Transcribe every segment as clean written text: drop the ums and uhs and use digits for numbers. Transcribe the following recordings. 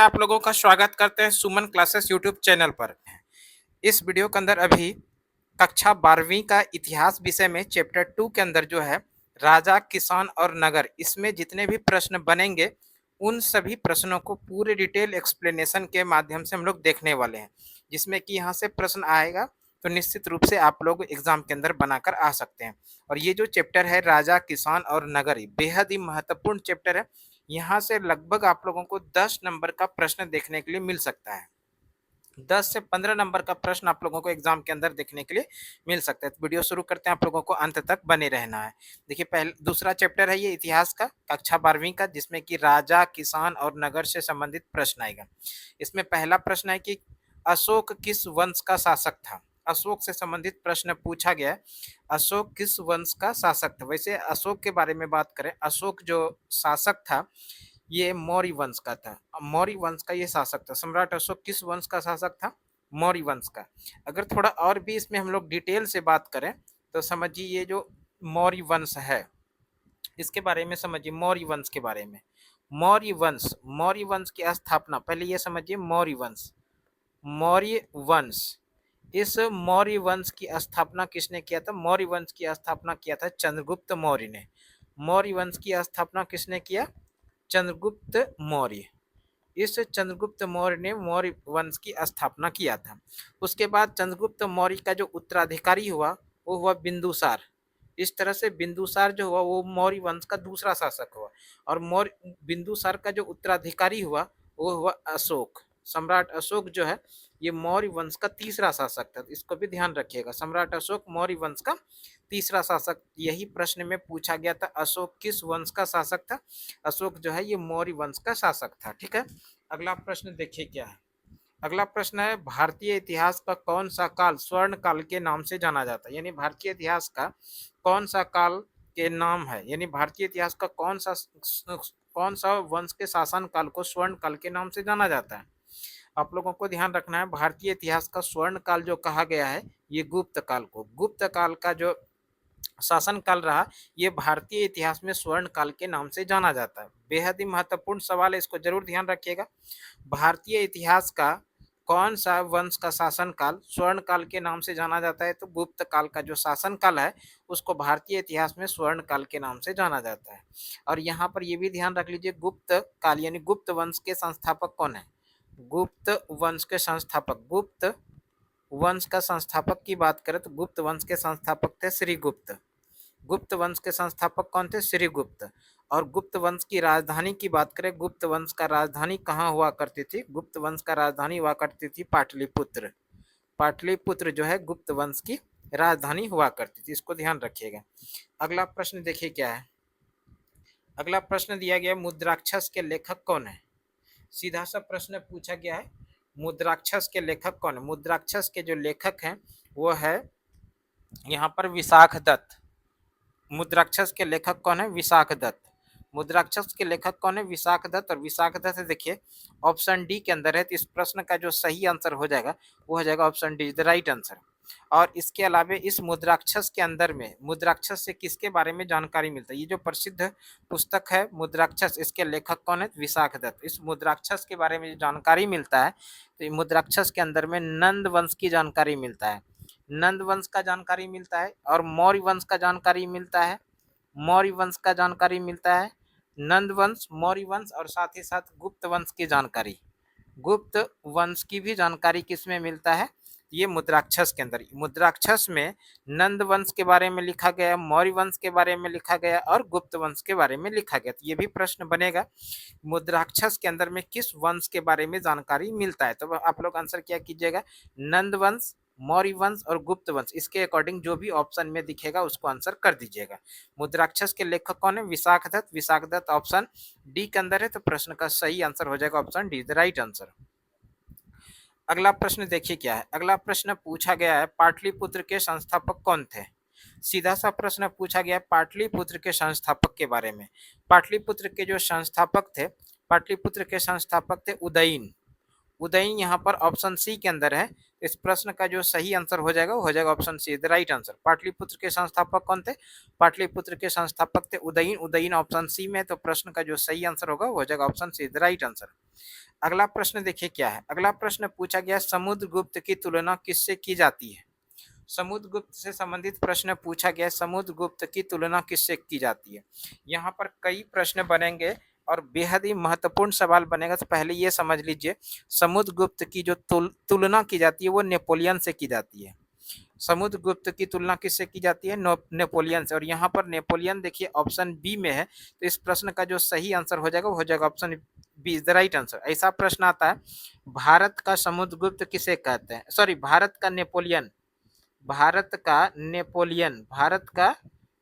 आप लोगों का स्वागत करते हैं सुमन क्लासेस यूट्यूब चैनल पर। इस वीडियो के अंदर अभी कक्षा 12वीं का इतिहास विषय में चैप्टर 2 के अंदर जो है राजा, किसान और नगर, इसमें जितने भी प्रश्न बनेंगे उन सभी प्रश्नों को पूरे डिटेल एक्सप्लेनेशन के माध्यम से हम लोग देखने वाले हैं। जिसमें कि यहाँ से प्रश्न आएगा तो निश्चित रूप से आप लोग एग्जाम के अंदर बनाकर आ सकते हैं। और ये जो चैप्टर है राजा, किसान और नगर, बेहद ही महत्वपूर्ण चैप्टर है। यहाँ से लगभग आप लोगों को 10 नंबर का प्रश्न देखने के लिए मिल सकता है। 10 से 15 नंबर का प्रश्न आप लोगों को एग्जाम के अंदर देखने के लिए मिल सकता है। तो वीडियो शुरू करते हैं, आप लोगों को अंत तक बने रहना है। देखिए, पहले दूसरा चैप्टर है ये इतिहास का, कक्षा 12वीं का, जिसमें कि राजा, किसान और नगर से संबंधित प्रश्न आएगा। इसमें पहला प्रश्न है कि अशोक किस वंश का शासक था। अशोक से संबंधित प्रश्न पूछा गया है। अशोक किस वंश का शासक था। वैसे अशोक के बारे में बात करें, अशोक जो शासक था ये मौर्य वंश का था। मौर्य वंश का ये शासक था। सम्राट अशोक किस वंश का शासक था? मौर्य वंश का। अगर थोड़ा और भी इसमें हम लोग डिटेल से बात करें तो समझिए, ये जो मौर्य वंश है इसके बारे में समझिए। मौर्य वंश के बारे में, मौर्य वंश की स्थापना, पहले ये समझिए मौर्य वंश। मौर्य वंश, इस मौर्य वंश की स्थापना किसने किया था? मौर्य वंश की स्थापना किया था चंद्रगुप्त मौर्य ने। मौर्य वंश की स्थापना किसने किया? चंद्रगुप्त मौर्य। इस चंद्रगुप्त मौर्य ने मौर्य वंश की स्थापना किया था। उसके बाद चंद्रगुप्त मौर्य का जो उत्तराधिकारी हुआ वो हुआ बिंदुसार। इस तरह से बिंदुसार जो हुआ वो मौर्य वंश का दूसरा शासक हुआ। और मौर्य बिंदुसार का जो उत्तराधिकारी हुआ वो हुआ अशोक। सम्राट अशोक जो है ये मौर्य वंश का तीसरा शासक था। इसको भी ध्यान रखिएगा, सम्राट अशोक मौर्य वंश का तीसरा शासक। यही प्रश्न में पूछा गया था, अशोक किस वंश का शासक था? अशोक जो है ये मौर्य वंश का शासक था। ठीक है, अगला प्रश्न देखिए क्या है। अगला प्रश्न है, भारतीय इतिहास का कौन सा काल स्वर्ण काल के नाम से जाना जाता है? यानी भारतीय इतिहास का कौन सा काल के नाम है, यानी भारतीय इतिहास का कौन सा वंश के शासन काल को स्वर्ण काल के नाम से जाना जाता है? आप लोगों को ध्यान रखना है, भारतीय इतिहास का स्वर्ण काल जो कहा गया है ये गुप्त काल को। गुप्त काल का जो शासन काल रहा ये भारतीय इतिहास में स्वर्ण काल के नाम से जाना जाता है। बेहद ही महत्वपूर्ण सवाल है, इसको जरूर ध्यान रखिएगा। भारतीय इतिहास का कौन सा वंश का शासन काल स्वर्ण काल के नाम से जाना जाता है? तो गुप्त काल का जो शासन काल है उसको भारतीय इतिहास में स्वर्ण काल के नाम से जाना जाता है। और यहाँ पर ये भी ध्यान रख लीजिए, गुप्त काल यानी गुप्त वंश के संस्थापक कौन है? गुप्त वंश के संस्थापक, गुप्त वंश का संस्थापक की बात करें तो गुप्त वंश के संस्थापक थे श्रीगुप्त। गुप्त वंश के संस्थापक कौन थे? श्रीगुप्त। और गुप्त वंश की राजधानी की बात करें, गुप्त वंश का राजधानी कहाँ हुआ करती थी? गुप्त वंश का राजधानी हुआ करती थी पाटलिपुत्र। पाटलिपुत्र जो है गुप्त वंश की राजधानी हुआ करती थी, इसको ध्यान रखिएगा। अगला प्रश्न देखिए क्या है। अगला प्रश्न दिया गया, मुद्राक्षस के लेखक कौन है? सीधा सा प्रश्न पूछा गया है, मुद्राक्षस के लेखक कौन है? मुद्राक्षस के जो लेखक हैं वो है यहाँ पर विशाख दत्त। मुद्राक्षस के लेखक कौन है? विशाख दत्त। मुद्राक्षस के लेखक कौन है? विशाख दत्त। और विशाख दत्त देखिए ऑप्शन डी के अंदर है, तो इस प्रश्न का जो सही आंसर हो जाएगा वो हो जाएगा option D, the right answer. और इसके अलावा इस मुद्राक्षस के अंदर में मुद्राक्षस से किसके बारे में जानकारी मिलता है? ये जो प्रसिद्ध पुस्तक है मुद्राक्षस, इसके लेखक कौन है? विशाख दत्त। इस मुद्राक्षस के बारे में जो जानकारी मिलता है तो मुद्राक्षस के अंदर में नंद वंश की जानकारी मिलता है, नंद वंश का जानकारी मिलता है और मौर्य वंश का जानकारी मिलता है। मौर्य वंश का जानकारी मिलता है, नंद वंश, मौर्य वंश और साथ ही साथ गुप्त वंश की जानकारी। गुप्त वंश की भी जानकारी किसमें मिलता है? ये मुद्राक्षस के अंदर। मुद्राक्षस में नंद वंश के बारे में लिखा गया, मौर्य वंश के बारे में लिखा गया और गुप्त वंश के बारे में लिखा गया। तो ये भी प्रश्न बनेगा, मुद्राक्षस के अंदर में किस वंश के बारे में जानकारी मिलता है? तो आप लोग आंसर क्या कीजिएगा, नंद वंश, मौर्य वंश और गुप्त वंश, इसके अकॉर्डिंग जो भी ऑप्शन में दिखेगा उसको आंसर कर दीजिएगा। मुद्राक्षस के लेखक कौन है? विशाख दत्त। विशाख दत्त ऑप्शन डी के अंदर है, तो प्रश्न का सही आंसर हो जाएगा option D, the right answer. अगला प्रश्न देखिए क्या है। अगला प्रश्न पूछा गया है, पाटलिपुत्र के संस्थापक कौन थे? सीधा सा प्रश्न पूछा गया पाटलिपुत्र के संस्थापक के बारे में। पाटलिपुत्र के जो संस्थापक थे, पाटलिपुत्र के संस्थापक थे उदयन। उदयन यहाँ पर ऑप्शन सी के अंदर है। इस प्रश्न का जो सही आंसर हो जाएगा वो हो जाएगा option C, the right answer. Pataliputra के संस्थापक कौन थे? पाटलिपुत्र के संस्थापक थे उदयन। उदयन ऑप्शन सी में, तो प्रश्न का जो सही आंसर होगा वो हो जाएगा option C, the right answer. अगला प्रश्न देखिए क्या है। अगला प्रश्न पूछा गया, समुद्रगुप्त की तुलना किससे की जाती है? समुद्रगुप्त से संबंधित प्रश्न पूछा गया, समुद्रगुप्त की तुलना किससे की जाती है? यहाँ पर कई प्रश्न बनेंगे और बेहद ही महत्वपूर्ण सवाल बनेगा। तो पहले ये समझ लीजिए, समुद्रगुप्त की जो तुलना की जाती है वो नेपोलियन से की जाती है। समुद्रगुप्त की तुलना किससे की जाती है? नेपोलियन से। और यहाँ पर नेपोलियन देखिए ऑप्शन बी में है, तो इस प्रश्न का जो सही आंसर हो जाएगा वो हो जाएगा option B, the right answer. ऐसा प्रश्न आता है, भारत का समुद्रगुप्त किसे कहते हैं? सॉरी, भारत का नेपोलियन, भारत का नेपोलियन, भारत का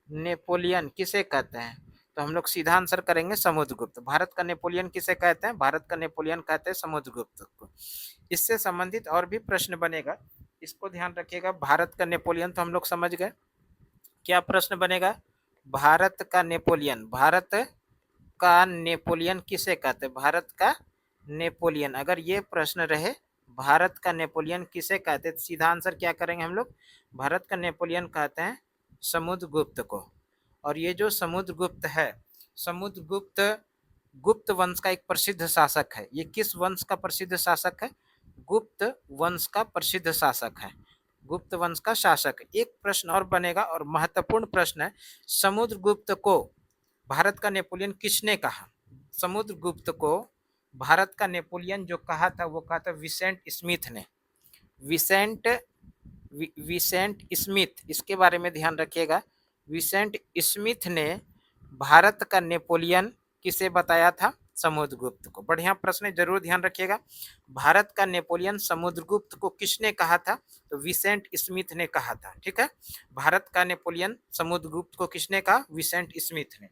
नेपोलियन किसे कहते हैं? तो हम लोग सीधा आंसर करेंगे समुद्रगुप्त। भारत का नेपोलियन किसे कहते हैं? भारत का नेपोलियन कहते हैं समुद्रगुप्त को। इससे संबंधित और भी प्रश्न बनेगा, इसको ध्यान रखिएगा। भारत का नेपोलियन तो हम लोग समझ गए। क्या प्रश्न बनेगा? भारत का नेपोलियन, भारत का नेपोलियन किसे कहते हैं? भारत का नेपोलियन, अगर ये प्रश्न रहे भारत का नेपोलियन किसे कहते हैं, सीधा आंसर क्या करेंगे हम लोग? भारत का नेपोलियन कहते हैं समुद्रगुप्त को। और ये जो समुद्रगुप्त है, समुद्रगुप्त गुप्त वंश का एक प्रसिद्ध शासक है। ये किस वंश का प्रसिद्ध शासक है? गुप्त वंश का प्रसिद्ध शासक है, गुप्त वंश का शासक। एक प्रश्न और बनेगा और महत्वपूर्ण प्रश्न है, समुद्रगुप्त को भारत का नेपोलियन किसने कहा? समुद्रगुप्त को भारत का नेपोलियन जो कहा था वो कहा था विसेंट स्मिथ ने। विसेंट विसेंट स्मिथ, इसके बारे में ध्यान रखिएगा। विसेंट स्मिथ ने भारत का नेपोलियन किसे बताया था? समुद्रगुप्त को। बढ़िया प्रश्न है, जरूर ध्यान रखिएगा। भारत का नेपोलियन समुद्रगुप्त को किसने कहा था? तो विसेंट स्मिथ ने कहा था। ठीक है, भारत का नेपोलियन समुद्रगुप्त को किसने कहा? विसेंट स्मिथ ने।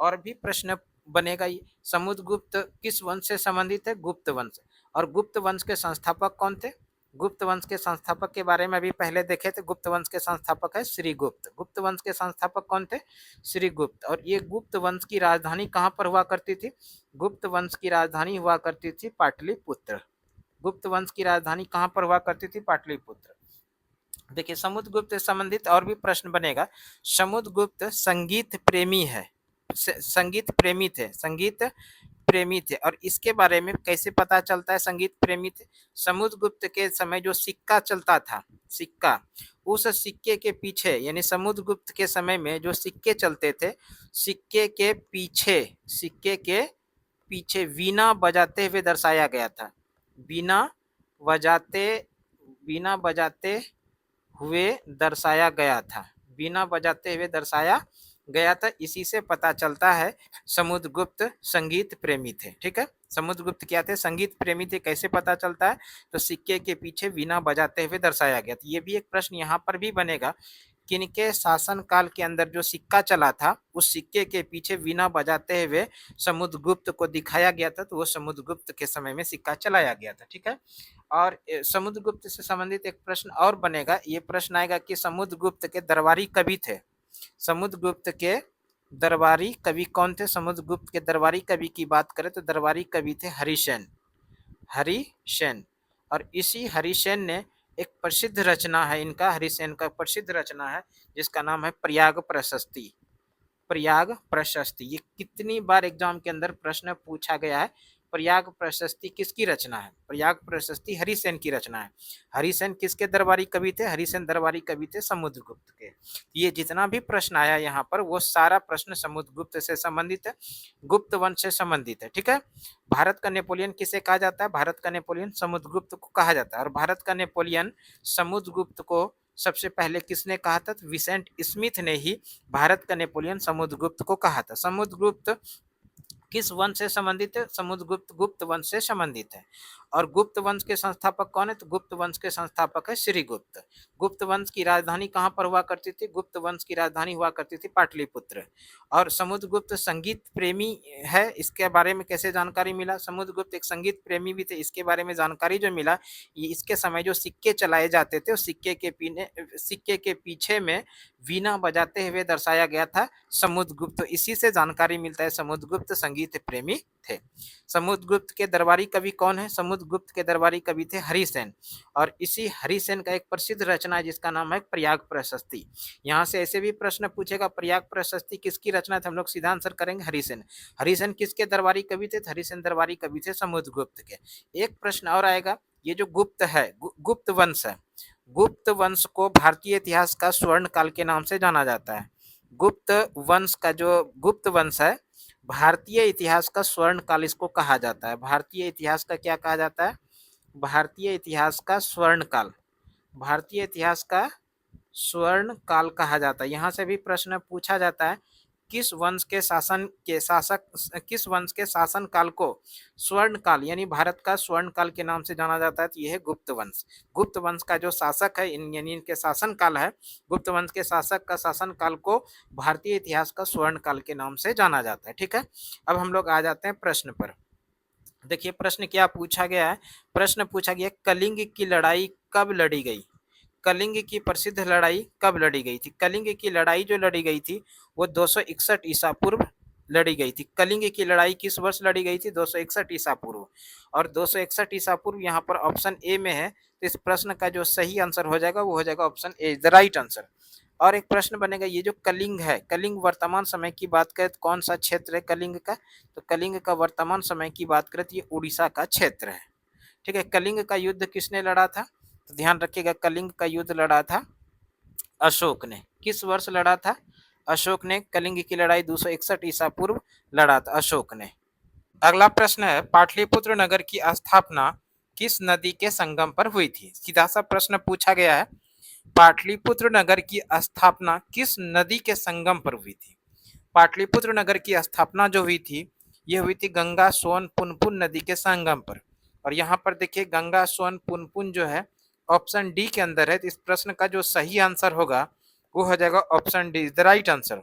और भी प्रश्न बनेगा, समुद्रगुप्त किस वंश से संबंधित है? गुप्त वंश। और गुप्त वंश के संस्थापक कौन थे? गुप्त वंश के संस्थापक के बारे में अभी पहले देखे थे। गुप्त वंश के संस्थापक है श्रीगुप्त। गुप्त वंश के संस्थापक कौन थे? श्रीगुप्त। और ये गुप्त वंश की राजधानी कहाँ पर हुआ करती थी? गुप्त वंश की राजधानी हुआ करती थी पाटलिपुत्र। गुप्त वंश की राजधानी कहाँ पर हुआ करती थी? पाटलिपुत्र। देखिए, समुद्रगुप्त से संबंधित और भी प्रश्न बनेगा। समुद्रगुप्त संगीत प्रेमी है, संगीत प्रेमी थे, संगीत प्रेमी थे। और इसके बारे में कैसे पता चलता है संगीत प्रेमी थे? समुद्रगुप्त के समय जो सिक्का चलता था, सिक्का, उस सिक्के के पीछे, यानी समुद्रगुप्त के समय में जो सिक्के चलते थे, सिक्के के पीछे, सिक्के के पीछे वीणा बजाते हुए दर्शाया गया था। वीणा बजाते, वीणा बजाते हुए दर्शाया गया था, वीणा बजाते हुए दर्शाया गया था। इसी से पता चलता है समुद्रगुप्त संगीत प्रेमी थे। ठीक है, समुद्रगुप्त क्या थे? संगीत प्रेमी थे। कैसे पता चलता है? तो सिक्के के पीछे वीणा बजाते हुए दर्शाया गया था। ये भी एक प्रश्न यहाँ पर भी बनेगा, किनके शासन काल के अंदर जो सिक्का चला था, उस सिक्के के पीछे वीणा बजाते हुए समुद्रगुप्त को दिखाया गया था, तो वो समुद्रगुप्त के समय में सिक्का चलाया गया था। ठीक है, और समुद्रगुप्त से संबंधित एक प्रश्न और बनेगा। ये प्रश्न आएगा कि समुद्रगुप्त के दरबारी कवि थे। समुद्रगुप्त के दरबारी कवि कौन थे? समुद्रगुप्त के दरबारी कवि की बात करें तो दरबारी कवि थे हरिसेन, हरिसेन। और इसी हरिसेन ने एक प्रसिद्ध रचना है इनका, हरिसेन का प्रसिद्ध रचना है जिसका नाम है प्रयाग प्रशस्ति। प्रयाग प्रशस्ति, ये कितनी बार एग्जाम के अंदर प्रश्न पूछा गया है। प्रयाग प्रशस्ति किसकी रचना है? प्रयाग प्रशस्ति हरिसेन की रचना है। हरिसेन किसके दरबारी कवि थे? हरिसेन दरबारी कवि थे समुद्रगुप्त के। ये जितना भी प्रश्न आया यहाँ पर वो सारा प्रश्न समुद्रगुप्त से संबंधित है, गुप्त वंश से संबंधित है। ठीक है, भारत का नेपोलियन किसे कहा जाता है? भारत का नेपोलियन समुद्रगुप्त को कहा जाता है। और भारत का नेपोलियन समुद्रगुप्त को सबसे पहले किसने कहा था? तो विसेंट स्मिथ ने ही भारत का नेपोलियन समुद्रगुप्त को कहा था। समुद्रगुप्त किस वंश से संबंधित है? समुद्रगुप्त गुप्त वंश से संबंधित है। और गुप्त वंश के संस्थापक कौन है? तो गुप्त वंश के संस्थापक है श्रीगुप्त। गुप्त वंश की राजधानी कहाँ पर हुआ करती थी? गुप्त वंश की राजधानी हुआ करती थी पाटलिपुत्र। और समुद्रगुप्त संगीत प्रेमी है, इसके बारे में कैसे जानकारी मिला? समुद्रगुप्त एक संगीत प्रेमी भी थे, इसके बारे में जानकारी जो मिला, ये इसके समय जो सिक्के चलाए जाते थे, उस सिक्के के पीछे में वीणा बजाते हुए दर्शाया गया था समुद्रगुप्त। इसी से जानकारी मिलता है समुद्रगुप्त संगीत संगीत प्रेमी थे। समुद्रगुप्त के दरबारी कवि कौन है? समुद्रगुप्त के दरबारी कवि थे हरिसेन, और इसी हरिसेन का एक प्रसिद्ध रचना है जिसका नाम है प्रयाग प्रशस्ति। यहाँ से ऐसे भी प्रश्न पूछेगा प्रयाग प्रशस्ति किसकी रचना थी, हम लोग सीधा आंसर करेंगे हरिसेन। हरिसेन किसके दरबारी कवि थे? हरिसेन दरबारी कवि थे समुद्रगुप्त के। एक प्रश्न और आएगा, ये जो गुप्त है, गुप्त वंश है, गुप्त वंश को भारतीय इतिहास का स्वर्ण काल के नाम से जाना जाता है। गुप्त वंश का जो गुप्त वंश है, भारतीय इतिहास का स्वर्ण काल इसको कहा जाता है। भारतीय इतिहास का क्या कहा जाता है? भारतीय इतिहास का स्वर्ण काल, भारतीय इतिहास का स्वर्ण काल कहा जाता है। यहाँ से भी प्रश्न पूछा जाता है किस वंश के शासन काल को स्वर्ण काल यानी भारत का स्वर्ण काल के नाम से जाना जाता है, तो यह है गुप्त वंश। गुप्त वंश का जो शासक है यानी इनके शासन काल है, गुप्त वंश के शासक का शासन काल को भारतीय इतिहास का स्वर्ण काल के नाम से जाना जाता है। ठीक है, अब हम लोग आ जाते हैं प्रश्न पर। देखिए प्रश्न क्या पूछा गया है, प्रश्न पूछा गया कलिंग की लड़ाई कब लड़ी गई? कलिंग की प्रसिद्ध लड़ाई कब लड़ी गई थी? कलिंग की लड़ाई जो लड़ी गई थी वो 261 ईसा पूर्व लड़ी गई थी। कलिंग की लड़ाई किस वर्ष लड़ी गई थी? 261 ईसा पूर्व। और 261 ईसा पूर्व यहाँ पर ऑप्शन ए में है, तो इस प्रश्न का जो सही आंसर हो जाएगा वो हो जाएगा option A, the right answer. और एक प्रश्न बनेगा, ये जो कलिंग है, कलिंग वर्तमान समय की बात करें तो कौन सा क्षेत्र है कलिंग का? तो कलिंग का वर्तमान समय की बात करें तो ये उड़ीसा का क्षेत्र है। ठीक है, कलिंग का युद्ध किसने लड़ा था? तो ध्यान रखिएगा, कलिंग का युद्ध लड़ा था अशोक ने। किस वर्ष लड़ा था? अशोक ने कलिंग की लड़ाई 261 ईसा पूर्व लड़ा था अशोक ने। अगला प्रश्न है, पाटलिपुत्र नगर की स्थापना किस नदी के संगम पर हुई थी? सीधा सा प्रश्न पूछा गया है, पाटलिपुत्र नगर की स्थापना किस नदी के संगम पर हुई थी? पाटलिपुत्र नगर की स्थापना जो हुई थी, ये हुई थी गंगा सोन पुनपुन नदी के संगम पर। और यहाँ पर देखिए गंगा सोन पुनपुन जो है ऑप्शन डी के अंदर है, तो इस प्रश्न का जो सही आंसर होगा वो हो जाएगा option D, the right answer.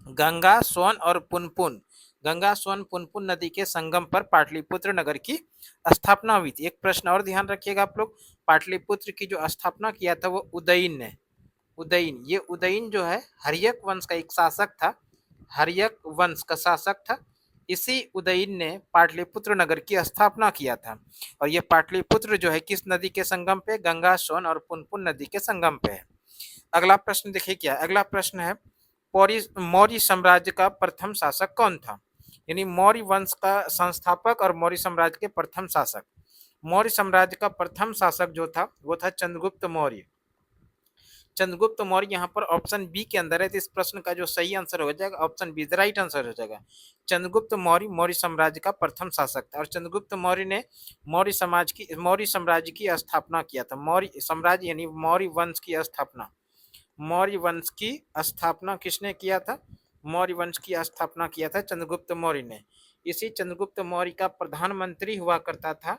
Ganga Son और पुनपुन, गंगा सोन पुनपुन नदी के संगम पर पाटलिपुत्र नगर की स्थापना हुई थी। एक प्रश्न और ध्यान रखिएगा आप लोग, पाटलिपुत्र की जो स्थापना किया था वो उदयन ने, उदयन, ये उदयन जो है हर्यक वंश का एक शासक था, हर्यक वंश का शासक था। इसी उदयन ने पाटलिपुत्र नगर की स्थापना किया था। और ये पाटलिपुत्र जो है किस नदी के संगम पे? गंगा सोन और पुनपुन नदी के संगम पे है। अगला प्रश्न देखिए क्या, अगला प्रश्न है मौर्य साम्राज्य का प्रथम शासक कौन था? यानी मौर्य वंश का संस्थापक और मौर्य साम्राज्य के प्रथम शासक। मौर्य साम्राज्य का प्रथम शासक जो था वो था चंद्रगुप्त मौर्य। चंद्रगुप्त मौर्य यहाँ पर ऑप्शन बी के अंदर है, तो इस प्रश्न का जो सही आंसर हो जाएगा option B, the right answer हो जाएगा। चंद्रगुप्त मौर्य मौर्य साम्राज्य का प्रथम शासक था, और चंद्रगुप्त मौर्य ने मौर्य साम्राज्य की स्थापना किया था। मौर्य साम्राज्य यानी मौर्य वंश की स्थापना, मौर्य वंश की स्थापना किसने किया था? मौर्य वंश की स्थापना किया था चंद्रगुप्त मौर्य ने। इसी चंद्रगुप्त मौर्य का प्रधानमंत्री हुआ करता था,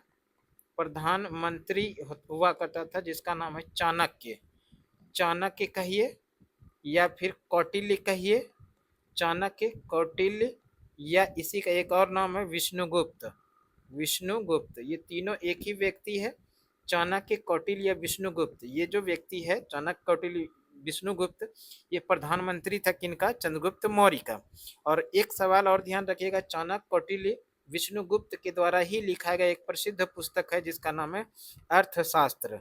प्रधानमंत्री हुआ करता था जिसका नाम है चाणक्य। चाणक्य कहिए या फिर कौटिल्य कहिए, चाणक्य, कौटिल्य, या इसी का एक और नाम है विष्णुगुप्त। विष्णुगुप्त, ये तीनों एक ही व्यक्ति है, चाणक्य, कौटिल्य या विष्णुगुप्त। ये जो व्यक्ति है चाणक्य, कौटिल्य, विष्णुगुप्त, ये प्रधानमंत्री था किनका? चंद्रगुप्त मौर्य का। और एक सवाल और ध्यान रखिएगा, चाणक्य, कौटिल्य, विष्णुगुप्त के द्वारा ही लिखा गया एक प्रसिद्ध पुस्तक है जिसका नाम है अर्थशास्त्र।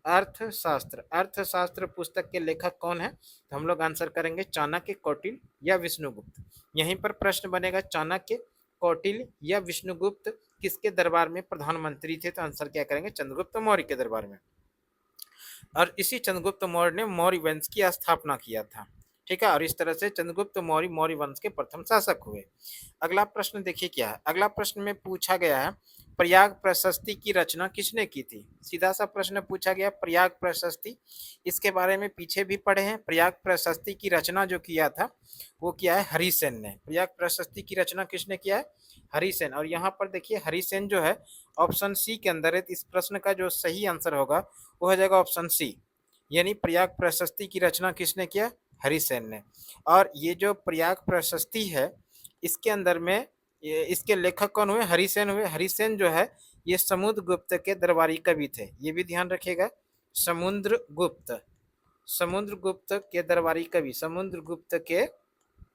अर्थशास्त्र, अर्थशास्त्र पुस्तक के लेखक कौन है? तो हम लोग आंसर करेंगे चाणक्य, कौटिल्य या विष्णुगुप्त। यहीं पर प्रश्न बनेगा चाणक्य, कौटिल्य या विष्णुगुप्त किसके दरबार में प्रधानमंत्री थे? तो आंसर क्या करेंगे? चंद्रगुप्त मौर्य के दरबार में। और इसी चंद्रगुप्त मौर्य ने मौर्य वंश की स्थापना किया था। ठीक है, और इस तरह से चंद्रगुप्त मौर्य मौर्य वंश के प्रथम शासक हुए। अगला प्रश्न देखिए क्या है, अगला प्रश्न में पूछा गया है प्रयाग प्रशस्ति की रचना किसने की थी? सीधा सा प्रश्न पूछा गया प्रयाग प्रशस्ति, इसके बारे में पीछे भी पढ़े हैं। प्रयाग प्रशस्ति की रचना जो किया था वो किया है हरिसेन ने। प्रयाग प्रशस्ति की रचना किसने किया है? हरिसेन। और यहाँ पर देखिए हरिसेन जो है ऑप्शन सी के अंदर है, तो इस प्रश्न का जो सही आंसर होगा वो हो जाएगा ऑप्शन सी, यानी प्रयाग प्रशस्ति की रचना किसने किया? हरिसेन ने। और ये जो प्रयाग प्रशस्ति है इसके अंदर में इसके लेखक कौन हुए? हरिसेन हुए। हरिसेन जो है ये समुद्रगुप्त के दरबारी कवि थे, ये भी ध्यान रखिएगा। समुद्रगुप्त, समुद्रगुप्त के दरबारी कवि, समुद्रगुप्त के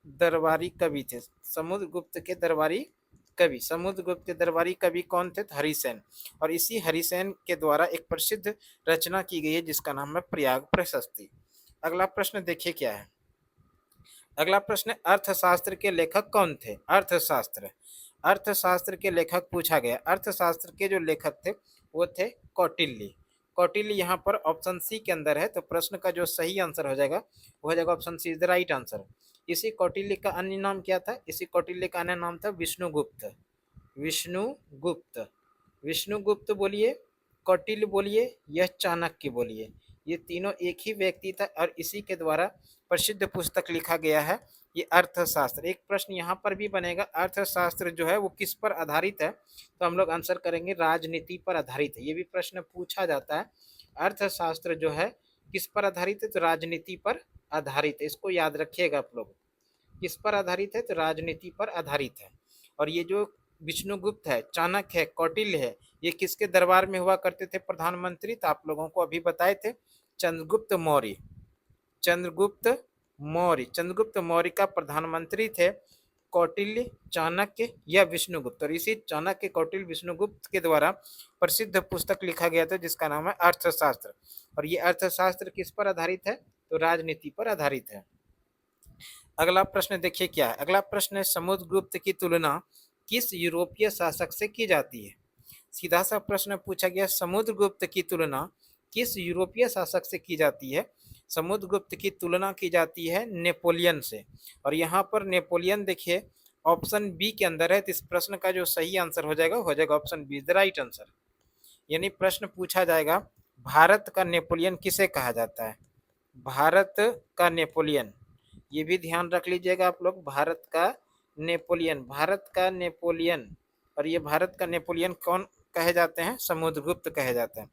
दरबारी कवि थे? समुद्रगुप्त के दरबारी कवि, समुद्रगुप्त के दरबारी कवि कौन थे? तो हरिसेन। और इसी हरिसेन के द्वारा एक प्रसिद्ध रचना की गई है जिसका नाम है प्रयाग प्रशस्ति। अगला प्रश्न देखिए क्या है। अगला प्रश्न, अर्थशास्त्र के लेखक कौन थे? अर्थशास्त्र, अर्थशास्त्र के लेखक पूछा गया। अर्थशास्त्र के जो लेखक थे वो थे कौटिल्य। कौटिल्य यहाँ पर ऑप्शन सी के अंदर है, तो प्रश्न का जो सही आंसर हो जाएगा वो हो जाएगा option C is the right answer. इसी कौटिल्य का अन्य नाम क्या था? इसी कौटिल्य का अन्य नाम था विष्णुगुप्त। विष्णुगुप्त, विष्णुगुप्त बोलिए, कौटिल्य बोलिए या चाणक्य बोलिए, ये तीनों एक ही व्यक्ति था और इसी के द्वारा प्रसिद्ध पुस्तक लिखा गया है ये अर्थशास्त्र। एक प्रश्न यहाँ पर भी बनेगा, अर्थशास्त्र जो है वो किस पर आधारित है? तो हम लोग आंसर करेंगे राजनीति पर आधारित है। ये भी प्रश्न पूछा जाता है, अर्थशास्त्र जो है किस पर आधारित है? तो राजनीति पर आधारित है। इसको याद रखिएगा आप लोग, किस पर आधारित है? तो राजनीति पर आधारित है। और ये जो विष्णुगुप्त है, चाणक्य है, कौटिल्य है, ये किसके दरबार में हुआ करते थे प्रधानमंत्री? तो आप लोगों को अभी बताए थे चंद्रगुप्त मौर्य। चंद्रगुप्त मौर्य, चंद्रगुप्त मौर्य का प्रधानमंत्री थे कौटिल्य, चाणक्य या विष्णुगुप्त। और इसी चाणक्य, कौटिल्य, विष्णुगुप्त के द्वारा प्रसिद्ध पुस्तक लिखा गया था जिसका नाम है अर्थशास्त्र। और ये अर्थशास्त्र किस पर आधारित है? तो राजनीति पर आधारित है। अगला प्रश्न देखिए क्या है। अगला प्रश्न है, समुद्रगुप्त की तुलना किस यूरोपीय शासक से की जाती है? सीधा सा प्रश्न पूछा गया, समुद्रगुप्त की तुलना किस यूरोपीय शासक से की जाती है? समुद्रगुप्त की तुलना की जाती है नेपोलियन से। और यहाँ पर नेपोलियन देखिए ऑप्शन बी के अंदर है, तो इस प्रश्न का जो सही आंसर हो जाएगा option B the right answer. यानी प्रश्न पूछा जाएगा भारत का नेपोलियन किसे कहा जाता है? भारत का नेपोलियन, ये भी ध्यान रख लीजिएगा आप लोग, भारत का नेपोलियन, भारत का नेपोलियन। और ये भारत का नेपोलियन कौन कहे जाते हैं? समुद्रगुप्त कहे जाते हैं।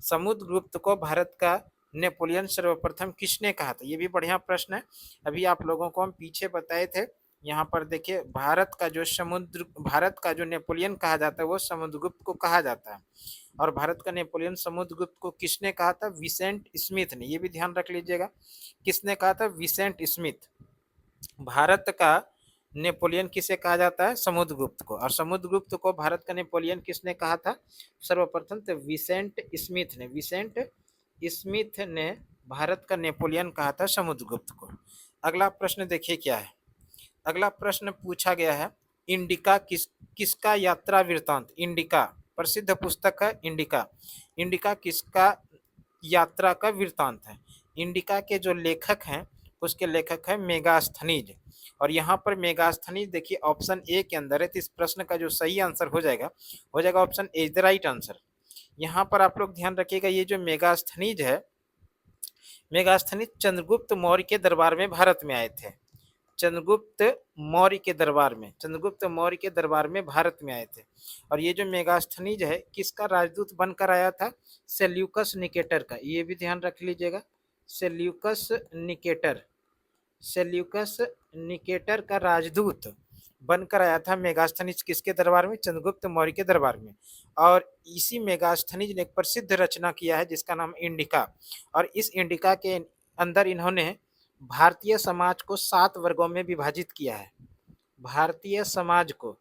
समुद्रगुप्त को भारत का नेपोलियन सर्वप्रथम किसने कहा था? ये भी बढ़िया प्रश्न है। अभी आप लोगों को हम पीछे बताए थे, यहाँ पर देखिए भारत का जो नेपोलियन कहा जाता है वो समुद्रगुप्त को कहा जाता है। और भारत का नेपोलियन समुद्रगुप्त को किसने कहा था? विसेंट स्मिथ ने। ये भी ध्यान रख लीजिएगा, किसने कहा था? विसेंट स्मिथ। भारत का नेपोलियन किसे कहा जाता है? समुद्रगुप्त को। और समुद्रगुप्त को भारत का नेपोलियन किसने कहा था सर्वप्रथम? तो विसेंट स्मिथ ने। विसेंट स्मिथ ने भारत का नेपोलियन कहा था समुद्रगुप्त को। अगला प्रश्न देखिए क्या है। अगला प्रश्न पूछा गया है, इंडिका किसका यात्रा वृत्तांत? इंडिका प्रसिद्ध पुस्तक है इंडिका। इंडिका किसका यात्रा का वृत्तांत है? इंडिका के जो लेखक हैं उसके लेखक है मेगास्थनीज। और यहाँ पर मेगास्थनीज देखिए ऑप्शन ए के अंदर है, तो इस प्रश्न का जो सही आंसर हो जाएगा option A is the right answer. यहाँ पर आप लोग ध्यान रखिएगा, ये जो मेगास्थनीज है, मेगास्थनीज चंद्रगुप्त मौर्य के दरबार में भारत में आए थे। चंद्रगुप्त मौर्य के दरबार में, चंद्रगुप्त मौर्य के दरबार में भारत में आए थे। और ये जो मेगास्थनीज है किसका राजदूत बनकर आया था? सेल्यूकस निकेटर का। ये भी ध्यान रख लीजिएगा, सेल्यूकस निकेटर, सेल्यूकस निकेटर का राजदूत बनकर आया था मेगास्थनीज किसके दरबार में? चंद्रगुप्त मौर्य के दरबार में। और इसी मेगास्थनीज ने एक प्रसिद्ध रचना किया है जिसका नाम इंडिका। और इस इंडिका के अंदर इन्होंने भारतीय समाज को 7 वर्गों में विभाजित किया है। भारतीय समाज को,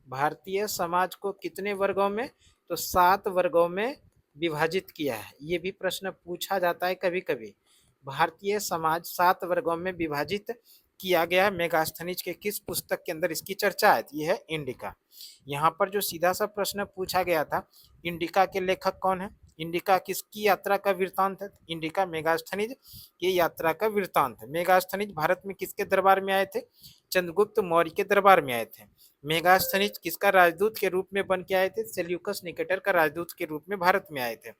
भारतीय समाज को कितने वर्गों में? तो 7 वर्गों में विभाजित किया है। ये भी प्रश्न पूछा जाता है कभी कभी। भारतीय समाज 7 वर्गों में विभाजित किया गया है। मेगास्थनीज के किस पुस्तक के अंदर इसकी चर्चा है? ये है इंडिका। यहाँ पर जो सीधा सा प्रश्न पूछा गया था, इंडिका के लेखक कौन है? इंडिका किसकी यात्रा का वृत्तांत है? इंडिका मेगास्थनीज की यात्रा का वृत्तांत है। मेगास्थनीज भारत में किसके दरबार में आए थे? चंद्रगुप्त मौर्य के दरबार में आए थे। मेगास्थनीज किसका राजदूत के रूप में बन के आए थे? सेल्यूकस निकेटर का राजदूत के रूप में भारत में आए थे।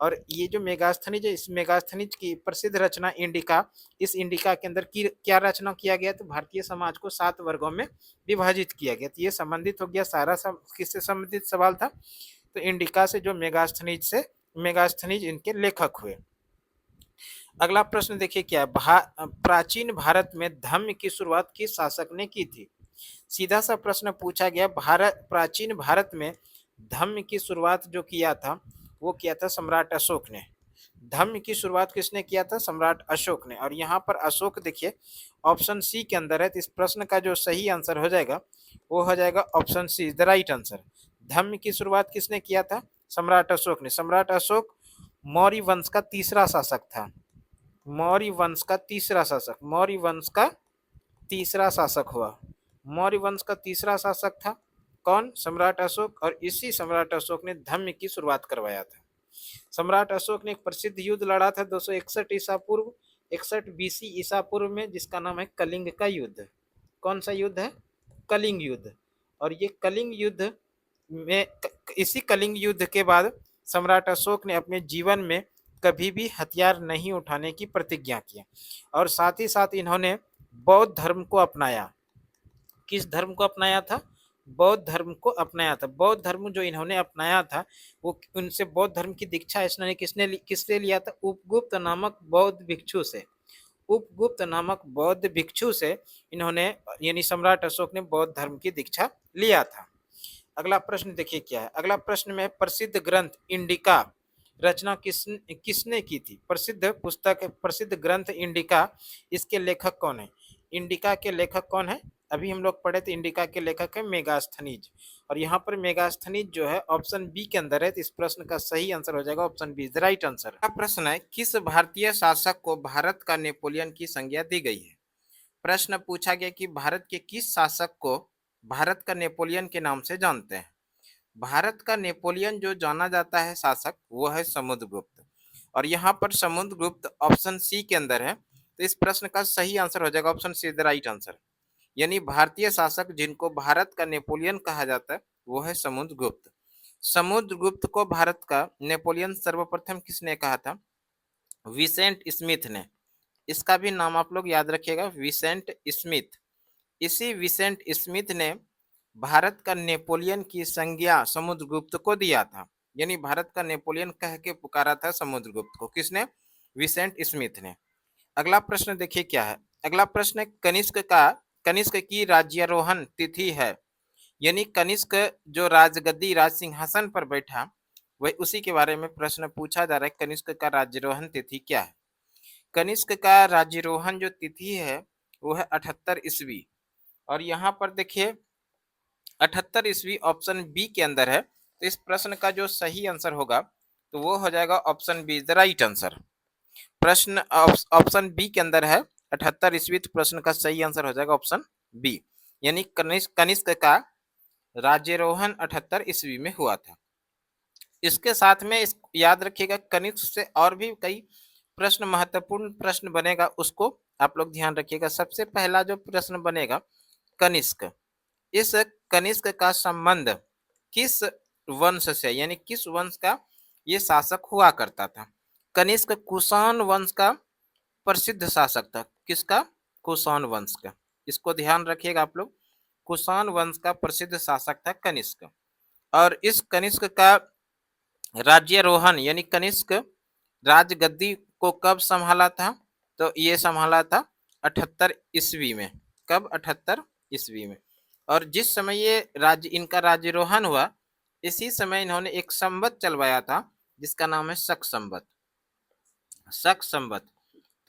और ये जो मेगास्थनीज है, इस मेगास्थनीज की प्रसिद्ध रचना इंडिका, इस इंडिका के अंदर की क्या रचना किया गया? तो भारतीय समाज को 7 वर्गों में विभाजित किया गया। तो ये संबंधित हो गया, सारा किससे संबंधित सवाल था? तो इंडिका से, जो मेगास्थनीज इनके लेखक हुए। अगला प्रश्न देखिए क्या है, प्राचीन भारत में धम्म की शुरुआत किस शासक ने की थी? सीधा सा प्रश्न पूछा गया, प्राचीन भारत में धम्म की शुरुआत जो किया था वो किया था सम्राट अशोक ने। धम्म की शुरुआत किसने किया था? सम्राट अशोक ने। और यहाँ पर अशोक देखिए ऑप्शन सी के अंदर है, तो इस प्रश्न का जो सही आंसर हो जाएगा वो हो जाएगा option C, the right answer. Dhamma की शुरुआत किसने किया था? सम्राट अशोक ने। सम्राट अशोक मौर्य वंश का तीसरा शासक था। मौर्य वंश का तीसरा शासक, मौर्य वंश का तीसरा शासक हुआ। मौर्य वंश का तीसरा शासक था कौन? सम्राट अशोक। और इसी सम्राट अशोक ने धम्म की शुरुआत करवाया था। सम्राट अशोक ने एक प्रसिद्ध युद्ध लड़ा था 261 ईसा पूर्व, 61 बीसी ईसा पूर्व में, जिसका नाम है कलिंग का युद्ध। कौन सा युद्ध है? कलिंग युद्ध। और ये कलिंग युद्ध में, इसी कलिंग युद्ध के बाद सम्राट अशोक ने अपने जीवन में कभी भी हथियार नहीं उठाने की प्रतिज्ञा की और साथ ही साथ इन्होंने बौद्ध धर्म को अपनाया। किस धर्म को अपनाया था? बौद्ध धर्म को अपनाया था। बौद्ध धर्म जो इन्होंने अपनाया था वो, उनसे बौद्ध धर्म की दीक्षा इसने किससे लिया था? उपगुप्त नामक बौद्ध भिक्षु से। उपगुप्त नामक बौद्ध भिक्षु से इन्होंने, यानी सम्राट अशोक ने बौद्ध धर्म की दीक्षा लिया था। अगला प्रश्न देखिए क्या है। अगला प्रश्न में प्रसिद्ध ग्रंथ इंडिका रचना किसने की थी? प्रसिद्ध पुस्तक, प्रसिद्ध ग्रंथ इंडिका, इसके लेखक कौन है? इंडिका के लेखक कौन है? अभी हम लोग पढ़े थे, इंडिका के लेखक है मेगास्थनीज। और यहाँ पर मेगास्थनीज जो है ऑप्शन बी के अंदर है, तो इस प्रश्न का सही आंसर हो जाएगा option B, the right answer. प्रश्न है, किस भारतीय शासक को भारत का नेपोलियन की संज्ञा दी गई है? प्रश्न पूछा गया कि भारत के किस शासक को भारत का नेपोलियन के नाम से जानते हैं? भारत का नेपोलियन जो जाना जाता है शासक, वो है समुद्रगुप्त। और यहाँ पर समुद्रगुप्त ऑप्शन सी के अंदर है, तो इस प्रश्न का सही आंसर हो जाएगा option C, the right answer. यानी भारतीय शासक जिनको भारत का नेपोलियन कहा जाता है वो है समुद्रगुप्त। समुद्रगुप्त को भारत का नेपोलियन सर्वप्रथम किसने कहा था? विसेंट स्मिथ ने। इसका भी नाम आप लोग याद रखिएगा, विसेंट स्मिथ। इसी विसेंट स्मिथ ने भारत का नेपोलियन की संज्ञा समुद्रगुप्त को दिया था। यानी भारत का नेपोलियन कह के पुकारा था समुद्रगुप्त को। किसने? विसेंट स्मिथ ने। अगला प्रश्न देखिए क्या है। अगला प्रश्न है, कनिष्क की राज्यारोहण तिथि है। यानी कनिष्क जो राजगद्दी, राज सिंहासन पर बैठा, वही उसी के बारे में प्रश्न पूछा जा रहा है। कनिष्क का राज्यारोहण तिथि क्या है? कनिष्क का राज्यारोहण जो तिथि है वो है 78 ईस्वी। और यहाँ पर देखिए 78 ईस्वी ऑप्शन बी के अंदर है, तो इस प्रश्न का जो सही आंसर होगा तो वो हो जाएगा option B, the right answer. प्रश्न ऑप्शन बी के अंदर है 78 ईस्वी, तो प्रश्न का सही आंसर हो जाएगा ऑप्शन बी। यानी कनिष्क का राज्यारोहण 78 ईस्वी में हुआ था। इसके साथ में याद रखिएगा, कनिष्क से और भी कई प्रश्न, महत्वपूर्ण प्रश्न बनेगा, उसको आप लोग ध्यान रखिएगा। सबसे पहला जो प्रश्न बनेगा, कनिष्क, इस कनिष्क का संबंध किस वंश से, यानी किस वंश का ये शासक हुआ करता था? कनिष्क कुषाण वंश का प्रसिद्ध शासक था। किसका? कुषाण वंश का। इसको ध्यान रखिएगा आप लोग, कुषाण वंश का प्रसिद्ध शासक था कनिष्क। और इस कनिष्क का राज्यारोहण, यानी कनिष्क राजगद्दी को कब संभाला था? तो ये संभाला था 78 ईस्वी में। कब? 78 ईस्वी में। और जिस समय ये इनका राज्यारोहण हुआ, इसी समय इन्होंने एक संवत चलवाया था जिसका नाम है शक संवत। शक संवत,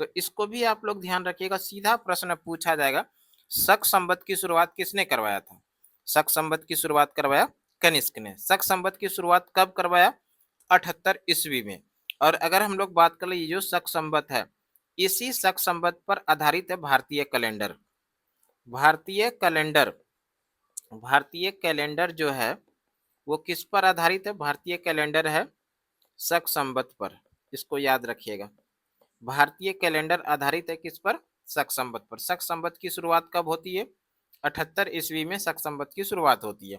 तो इसको भी आप लोग ध्यान रखिएगा, सीधा प्रश्न पूछा जाएगा। शक संवत की शुरुआत किसने करवाया था? शक संवत की शुरुआत करवाया कनिष्क ने। शक संवत की शुरुआत कब करवाया? 78 ईस्वी में। और अगर हम लोग बात कर ले, ये जो शक संवत है, इसी शक संवत पर आधारित है भारतीय कैलेंडर। भारतीय कैलेंडर, भारतीय कैलेंडर जो है वो किस पर आधारित है? भारतीय कैलेंडर है शक संवत पर। इसको याद रखिएगा, भारतीय कैलेंडर आधारित है किस पर? शक संवत पर। शक संवत की शुरुआत कब होती है? 78 ईस्वी में शक संवत की शुरुआत होती है।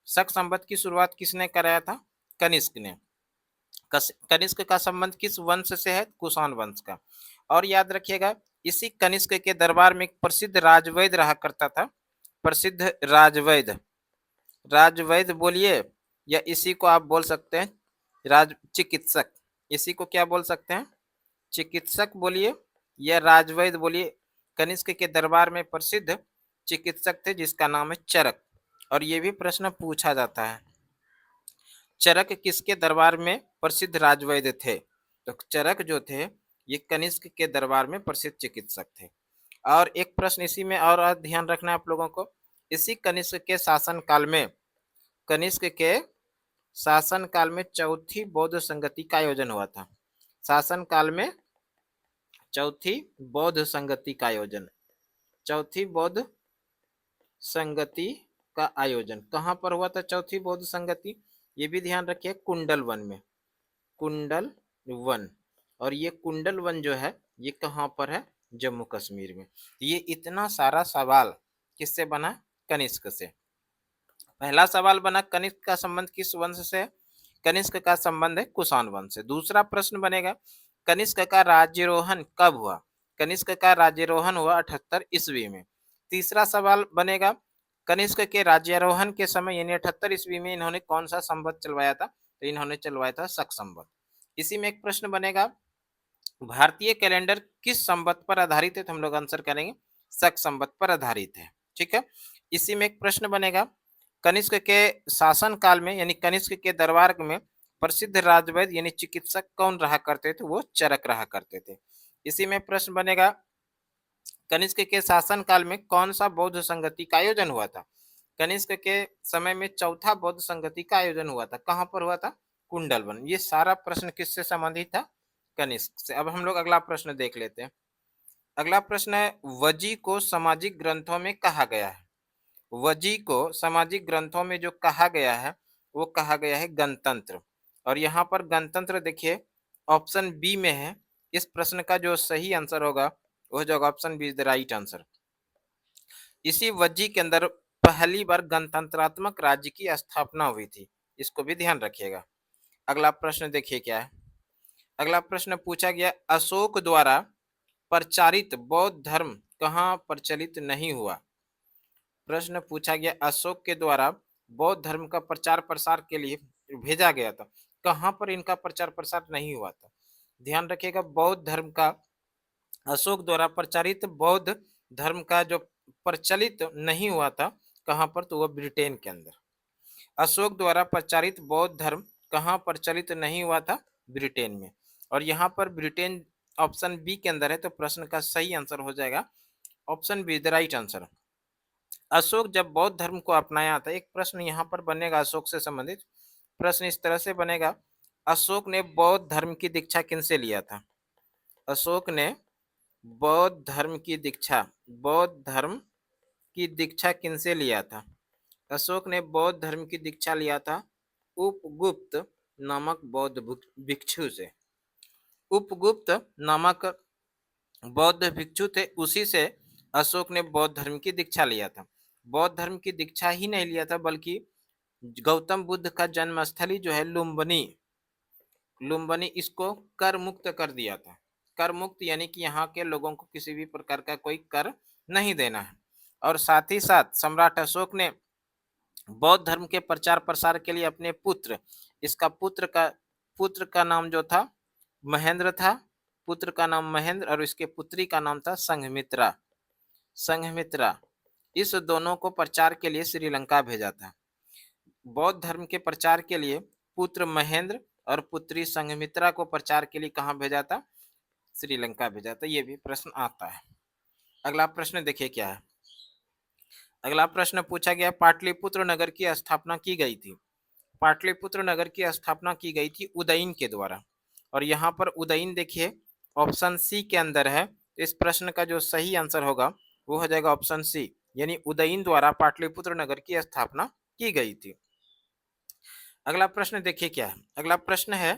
शक संवत की शुरुआत किसने कराया था? कनिष्क ने। कनिष्क का संबंध किस वंश से है? कुषाण वंश का। और याद रखिएगा, इसी कनिष्क के दरबार में एक प्रसिद्ध राजवैद्य रहा करता था। प्रसिद्ध राजवैद्य, राजवैद्य बोलिए, या इसी को आप बोल सकते हैं राज चिकित्सक। इसी को क्या बोल सकते हैं? चिकित्सक बोलिए या राजवैद्य बोलिए। कनिष्क के दरबार में प्रसिद्ध चिकित्सक थे जिसका नाम है चरक। और ये भी प्रश्न पूछा जाता है, चरक किसके दरबार में प्रसिद्ध राजवैद्य थे? तो चरक जो थे ये कनिष्क के दरबार में प्रसिद्ध चिकित्सक थे। और एक प्रश्न इसी में और ध्यान रखना है आप लोगों को, इसी कनिष्क के शासन काल में, कनिष्क के शासन काल में चौथी बौद्ध संगति का आयोजन हुआ था। शासन काल में चौथी बौद्ध संगति का आयोजन, चौथी बौद्ध संगति का आयोजन कहाँ पर हुआ था? चौथी बौद्ध संगति, ये भी ध्यान रखिए, कुंडल वन में, कुंडल वन। और ये कुंडल वन जो है ये कहाँ पर है? जम्मू कश्मीर में। ये इतना सारा सवाल किससे बना? कनिष्क से। पहला सवाल बना कनिष्क का संबंध किस वंश से? कनिष्क का संबंध है कुषाण वंश से। दूसरा प्रश्न बनेगा कनिष्क का राज्यारोहण कब हुआ? कनिष्क का राज्यारोहण हुआ 78 ईस्वी में। तीसरा सवाल बनेगा कनिष्क के राज्यारोहण के समय यानी 78 ईस्वी में इन्होंने कौन सा संवत चलवाया था? तो इन्होंने चलवाया था शक संवत। इसी में एक प्रश्न बनेगा भारतीय कैलेंडर किस संवत पर आधारित है? तो हम लोग आंसर करेंगे शक संवत पर आधारित है। ठीक है। इसी में एक प्रश्न बनेगा कनिष्क के शासन काल में यानी कनिष्क के दरबार में प्रसिद्ध राजवैद्य यानी चिकित्सक कौन रहा करते थे? वो चरक रहा करते थे। इसी में प्रश्न बनेगा कनिष्क के शासन काल में कौन सा बौद्ध संगति का आयोजन हुआ था? कनिष्क के समय में चौथा बौद्ध संगति का आयोजन हुआ था। कहाँ पर हुआ था? कुंडल वन। ये सारा प्रश्न किससे संबंधित था? कनिष्क से। अब हम लोग अगला प्रश्न देख लेते हैं। अगला प्रश्न है वजी को सामाजिक ग्रंथों में कहा गया है। वजी को सामाजिक ग्रंथों में जो कहा गया है वो कहा गया है गणतंत्र। और यहाँ पर गणतंत्र देखिए ऑप्शन बी में है। इस प्रश्न का जो सही आंसर होगा वो जो option B is the right answer. इसी वजी के अंदर पहली बार गणतंत्रात्मक राज्य की स्थापना हुई थी। इसको भी ध्यान रखिएगा। अगला प्रश्न देखिए क्या है। अगला प्रश्न पूछा गया अशोक द्वारा प्रचारित बौद्ध धर्म कहाँ प्रचलित नहीं हुआ? प्रश्न पूछा गया अशोक के द्वारा बौद्ध धर्म का प्रचार प्रसार के लिए भेजा गया था, कहाँ पर इनका प्रचार प्रसार नहीं हुआ था? ध्यान रखिएगा बौद्ध धर्म का अशोक द्वारा प्रचारित बौद्ध धर्म का जो प्रचलित नहीं हुआ था कहाँ पर? तो वह ब्रिटेन के अंदर। अशोक द्वारा प्रचारित बौद्ध धर्म कहाँ प्रचलित नहीं हुआ था? ब्रिटेन में। और यहाँ पर ब्रिटेन ऑप्शन बी के अंदर है तो प्रश्न का सही आंसर हो जाएगा option B the right answer. Ashok जब बौद्ध धर्म को अपनाया था, एक प्रश्न यहाँ पर बनेगा अशोक से संबंधित प्रश्न इस तरह से बनेगा अशोक ने बौद्ध धर्म की दीक्षा किनसे लिया था? अशोक ने बौद्ध धर्म की दीक्षा, बौद्ध धर्म की दीक्षा किनसे लिया था? अशोक ने बौद्ध धर्म की दीक्षा लिया था उपगुप्त नामक बौद्ध भिक्षु से। उपगुप्त नामक बौद्ध भिक्षु थे, उसी से अशोक ने बौद्ध धर्म की दीक्षा लिया था। बौद्ध धर्म की दीक्षा ही नहीं लिया था बल्कि गौतम बुद्ध का जन्मस्थली जो है लुम्बिनी, लुम्बिनी इसको कर मुक्त कर दिया था। कर मुक्त यानी कि यहाँ के लोगों को किसी भी प्रकार का कोई कर नहीं देना है। और साथ ही साथ सम्राट अशोक ने बौद्ध धर्म के प्रचार प्रसार के लिए अपने पुत्र, इसका पुत्र का नाम जो था महेंद्र था, पुत्र का नाम महेंद्र और इसके पुत्री का नाम था संघमित्रा। संघमित्रा इस दोनों को प्रचार के लिए श्रीलंका भेजा था। बौद्ध धर्म के प्रचार के लिए पुत्र महेंद्र और पुत्री संघमित्रा को प्रचार के लिए कहाँ भेजा था? श्रीलंका भेजा था। ये भी प्रश्न आता है। अगला प्रश्न देखिए क्या है। अगला प्रश्न पूछा गया पाटलिपुत्र नगर की स्थापना की गई थी। पाटलिपुत्र नगर की स्थापना की गई थी उदयन के द्वारा। और यहाँ पर उदयन देखिए ऑप्शन सी के अंदर है। इस प्रश्न का जो सही आंसर होगा वो हो जाएगा ऑप्शन सी, यानी उदयन द्वारा पाटलिपुत्र नगर की स्थापना की गई थी। अगला प्रश्न देखिए क्या है। अगला प्रश्न है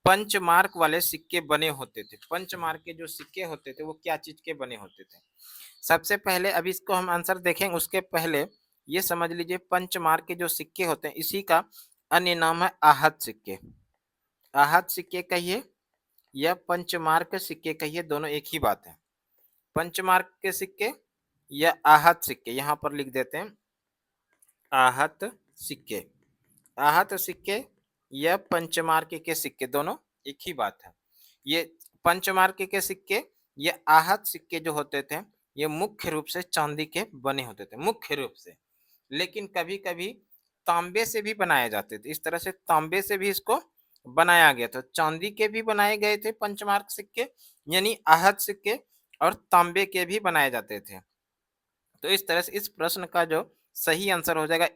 पंचमार्क वाले सिक्के बने होते थे। पंचमार्क के जो सिक्के होते थे वो क्या चीज के बने होते थे? सबसे पहले अभी इसको हम आंसर देखेंगे उसके पहले ये समझ लीजिए पंचमार्क के जो सिक्के होते हैं इसी का अन्य नाम है आहत सिक्के। आहत सिक्के कहिए या पंचमार्क सिक्के कहिए, दोनों एक ही बात है। पंचमार्क के सिक्के या आहत सिक्के, यहाँ पर लिख देते हैं आहत सिक्के। आहत सिक्के या पंचमार्क के सिक्के दोनों एक ही बात है। ये पंचमार्क के सिक्के या आहत सिक्के जो होते थे ये मुख्य रूप से चांदी के बने होते थे, मुख्य रूप से। लेकिन कभी कभी तांबे से भी बनाए जाते थे। इस तरह से तांबे से भी इसको बनाया गया था। चांदी के भी बनाए गए थे पंचमार्क सिक्के, यानी आहत सिक्के, और तांबे के भी बनाए जाते थे। तो इस तरह से इस प्रश्न का जो सही आंसर हो जाएगा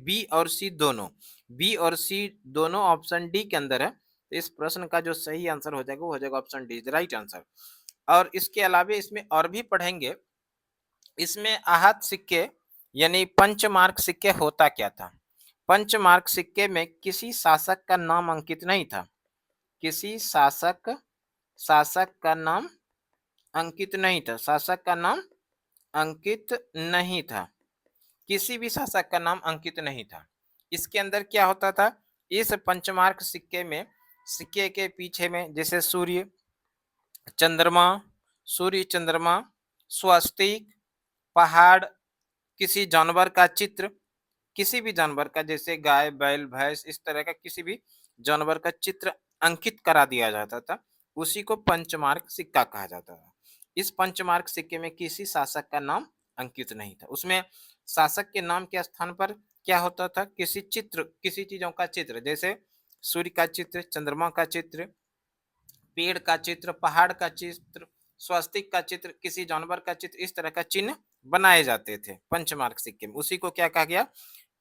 बी और सी दोनों। बी और सी दोनों ऑप्शन डी के अंदर है। तो इस प्रश्न का जो सही आंसर हो जाएगा वो हो जाएगा ऑप्शन डी, राइट आंसर। और इसके अलावे इसमें और भी पढ़ेंगे। इसमें आहत सिक्के यानी पंचमार्क सिक्के होता क्या था। पंचमार्क सिक्के में किसी शासक का नाम अंकित नहीं था। किसी शासक शासक का नाम अंकित नहीं था। शासक का नाम अंकित नहीं था। किसी भी शासक का नाम अंकित नहीं था। इसके अंदर क्या होता था, इस पंचमार्क सिक्के में सिक्के के पीछे में जैसे सूर्य, चंद्रमा, सूर्य, चंद्रमा, स्वस्तिक, पहाड़, किसी जानवर का चित्र, किसी भी जानवर का जैसे गाय, बैल, भैंस, इस तरह का किसी भी जानवर का चित्र अंकित करा दिया जाता था। उसी को पंचमार्क सिक्का कहा जाता था। इस पंचमार्क सिक्के में किसी शासक का नाम अंकित नहीं था। उसमें शासक के नाम के स्थान पर क्या होता था, किसी चित्र, किसी चीजों का चित्र, जैसे सूर्य का चित्र, चंद्रमा का चित्र, पेड़ का चित्र, पहाड़ का चित्र, स्वस्तिक का चित्र, किसी जानवर का चित्र, इस तरह का चिन्ह बनाए जाते थे पंचमार्क सिक्के में। उसी को क्या कहा गया,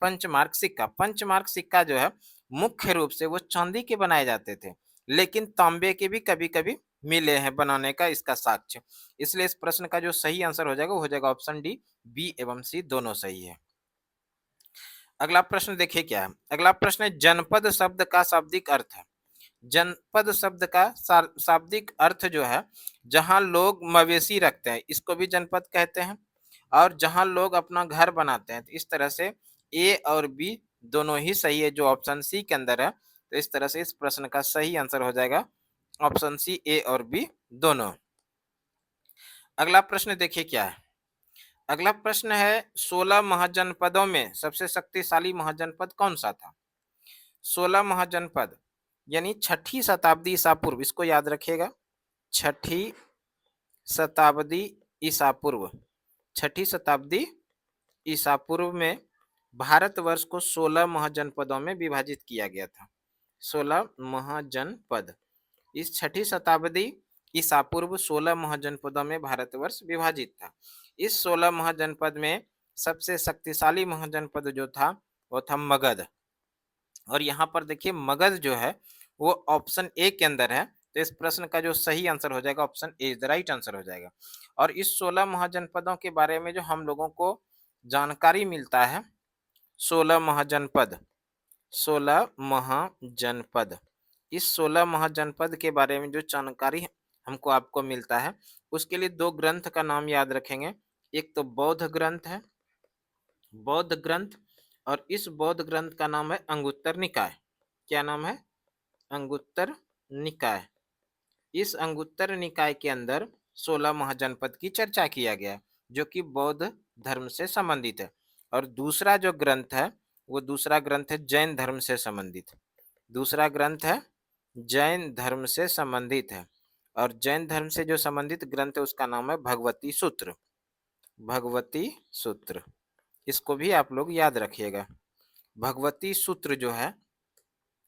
पंचमार्क सिक्का। पंचमार्क सिक्का जो है मुख्य रूप से वो चांदी के बनाए जाते थे, लेकिन तांबे के भी कभी कभी मिले हैं बनाने का इसका साक्ष्य। इसलिए इस प्रश्न का जो सही आंसर हो जाएगा वो हो जाएगा ऑप्शन डी। बी एवं सी दोनों सही है। अगला प्रश्न देखिए क्या है। अगला प्रश्न है जनपद शब्द का शाब्दिक अर्थ है। जनपद शब्द का शाब्दिक अर्थ जो है, जहां लोग मवेशी रखते हैं इसको भी जनपद कहते हैं, और जहां लोग अपना घर बनाते हैं। तो इस तरह से ए और बी दोनों ही सही है जो ऑप्शन सी के अंदर है। तो इस तरह से इस प्रश्न का सही आंसर हो जाएगा ऑप्शन सी, ए और बी दोनों। अगला प्रश्न देखिए क्या है। अगला प्रश्न है 16 महाजनपदों में सबसे शक्तिशाली महाजनपद कौन सा था। 16 महाजनपद यानी छठी शताब्दी ईसा पूर्व, इसको याद रखिएगा। छठी शताब्दी ईसा पूर्व, छठी शताब्दी ईसा पूर्व में भारतवर्ष को 16 महाजनपदों में विभाजित किया गया था। 16 महाजनपद। इस छठी शताब्दी ईसा पूर्व 16 महाजनपदों में भारतवर्ष विभाजित था। इस 16 महाजनपद में सबसे शक्तिशाली महाजनपद जो था वो था मगध। और यहाँ पर देखिए मगध जो है वो ऑप्शन ए के अंदर है। तो इस प्रश्न का जो सही आंसर हो जाएगा option A is the right answer हो जाएगा। और इस 16 महाजनपदों के बारे में जो हम लोगों को जानकारी मिलता है, 16 महाजनपद, 16 महाजनपद, इस 16 महाजनपद के बारे में जो जानकारी हमको आपको मिलता है उसके लिए दो ग्रंथ का नाम याद रखेंगे। एक तो बौद्ध ग्रंथ है, बौद्ध ग्रंथ, और इस बौद्ध ग्रंथ का नाम है अंगुत्तर निकाय। क्या नाम है, अंगुत्तर निकाय। इस अंगुत्तर निकाय के अंदर 16 महाजनपद की चर्चा किया गया जो कि बौद्ध धर्म से संबंधित है। और दूसरा जो ग्रंथ है वो दूसरा ग्रंथ है जैन धर्म से संबंधित। दूसरा ग्रंथ है जैन धर्म से संबंधित है, और जैन धर्म से जो संबंधित ग्रंथ है उसका नाम है भगवती सूत्र। भगवती सूत्र, इसको भी आप लोग याद रखिएगा। भगवती सूत्र जो है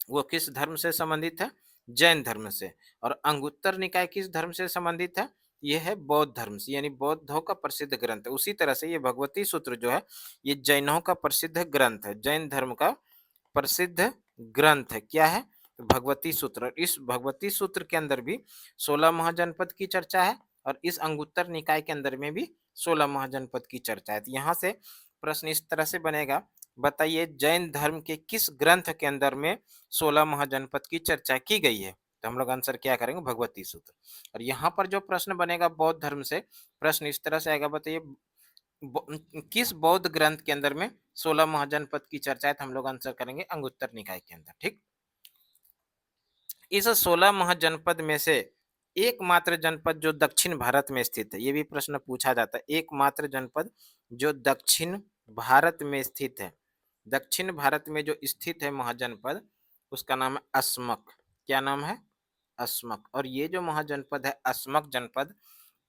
वो किस धर्म से संबंधित है, जैन धर्म से। और अंगुत्तर निकाय किस धर्म से संबंधित है, ये है बौद्ध धर्म से, यानी बौद्धों का प्रसिद्ध ग्रंथ है। उसी तरह से ये भगवती सूत्र जो है ये जैनों का प्रसिद्ध ग्रंथ है, जैन धर्म का प्रसिद्ध ग्रंथ है। क्या है, भगवती सूत्र। इस भगवती सूत्र के अंदर भी 16 महाजनपद की चर्चा है, और इस अंगुत्तर निकाय के अंदर में भी 16 महाजनपद की चर्चा है। तो यहाँ से प्रश्न इस तरह से बनेगा, बताइए जैन धर्म के किस ग्रंथ के अंदर में 16 महाजनपद की चर्चा की गई है। तो हम लोग आंसर क्या करेंगे, भगवती सूत्र। और यहाँ पर जो प्रश्न बनेगा बौद्ध धर्म से, प्रश्न इस तरह से आएगा, बताइए किस बौद्ध ग्रंथ के अंदर में 16 महाजनपद की चर्चा है। तो हम लोग आंसर करेंगे अंगुत्तर निकाय के अंदर। ठीक, इस 16 महाजनपद में से एकमात्र जनपद जो दक्षिण भारत में स्थित है, ये भी प्रश्न पूछा जाता है। एकमात्र जनपद जो दक्षिण भारत में स्थित है, दक्षिण भारत में जो स्थित है महाजनपद, उसका नाम है अस्मक। क्या नाम है, अस्मक। और ये जो महाजनपद है अस्मक जनपद,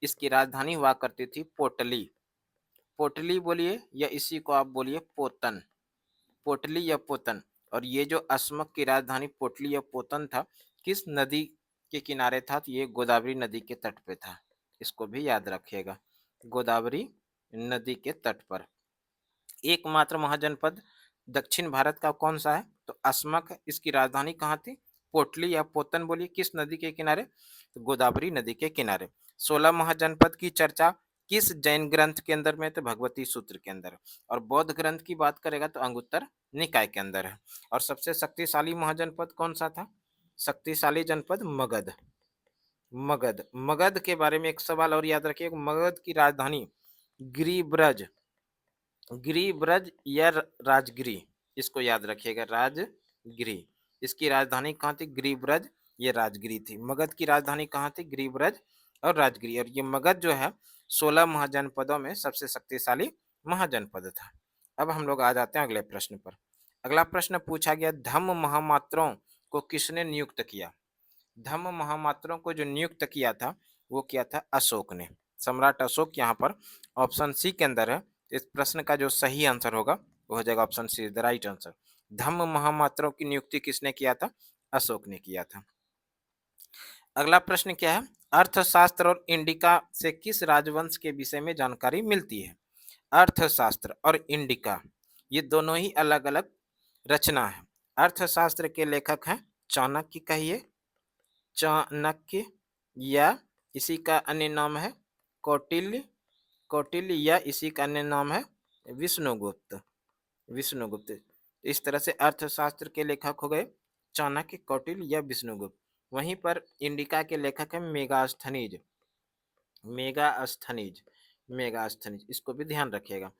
इसकी राजधानी हुआ करती थी पोटली। पोटली बोलिए या इसी को आप बोलिए पोतन, पोटली या पोतन। और ये जो अस्मक की राजधानी पोटली या पोतन था, किस नदी के किनारे था? तो ये गोदावरी नदी के तट पे था। इसको भी याद रखिएगा, गोदावरी नदी के तट पर। एकमात्र महाजनपद दक्षिण भारत का कौन सा है? तो अस्मक है। इसकी राजधानी कहाँ थी? पोटली या पोतन बोलिए। किस नदी के किनारे? तो गोदावरी नदी के किनारे। 16 महाजनपद की चर्चा किस जैन ग्रंथ के अंदर में? तो भगवती सूत्र के अंदर। और बौद्ध ग्रंथ की बात करेगा तो अंगुत्तर निकाय के अंदर है। और सबसे शक्तिशाली महाजनपद कौन सा था? शक्तिशाली जनपद मगध। मगध, मगध के बारे में एक सवाल और याद रखिए, मगध की राजधानी गिरिब्रज, गिरिब्रज या राजगिरी, इसको याद रखिएगा, राजगिरी। इसकी राजधानी कहाँ थी? गिरिब्रज, ये राजगिरी थी। मगध की राजधानी कहाँ थी? गिरिब्रज और राजगिरी। और ये मगध जो है 16 महाजनपदों में सबसे शक्तिशाली महाजनपद था। अब हम लोग आ जाते हैं अगले प्रश्न पर। अगला प्रश्न पूछा गया, धम्म महामात्रों को किसने नियुक्त किया? धम्म महामात्रों को जो नियुक्त किया था वो किया था अशोक ने, सम्राट अशोक। यहाँ पर ऑप्शन सी के अंदर है। इस प्रश्न का जो सही आंसर होगा वो हो जाएगा option C, the right answer. धम्म महामात्रों की नियुक्ति किसने किया था? अशोक ने किया था। अगला प्रश्न क्या है? अर्थशास्त्र और इंडिका से किस राजवंश के विषय में जानकारी मिलती है? अर्थशास्त्र और इंडिका ये दोनों ही अलग अलग रचना है। अर्थशास्त्र के लेखक हैं चाणक्य, कहिए चाणक्य, या इसी का अन्य नाम है कौटिल्य, कौटिल्य, या इसी का अन्य नाम है विष्णुगुप्त, विष्णुगुप्त। इस तरह से अर्थशास्त्र के लेखक हो गए चाणक्य, कौटिल्य या विष्णुगुप्त। वहीं पर इंडिका के लेखक है मेगास्थनीज, मेगास्थनीज, मेगास्थनीज, इसको भी ध्यान रखिएगा।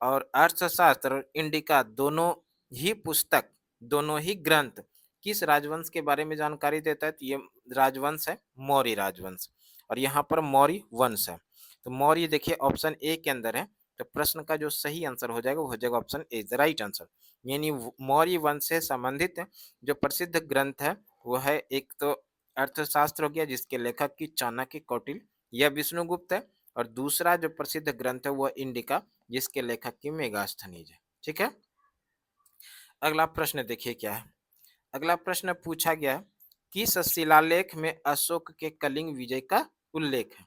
और अर्थशास्त्र और इंडिका दोनों ही पुस्तक, दोनों ही ग्रंथ किस राजवंश के बारे में जानकारी देता है? तो ये राजवंश है मौर्य राजवंश, और यहाँ पर मौर्य वंश है। तो मौर्य देखिए ऑप्शन ए के अंदर है। तो प्रश्न का जो सही आंसर हो जाएगा वो हो जाएगा option A, the right answer. यानी मौर्य वंश से संबंधित जो प्रसिद्ध ग्रंथ है वो है, एक तो अर्थशास्त्र हो गया जिसके लेखक की चाणक्य, कौटिल्य या विष्णुगुप्त है, और दूसरा जो प्रसिद्ध ग्रंथ है वह इंडिका जिसके लेखक की मेगास्थनीज है। ठीक है। अगला प्रश्न देखिए क्या है। अगला प्रश्न पूछा गया, किस शिलालेख में अशोक के कलिंग विजय का उल्लेख है?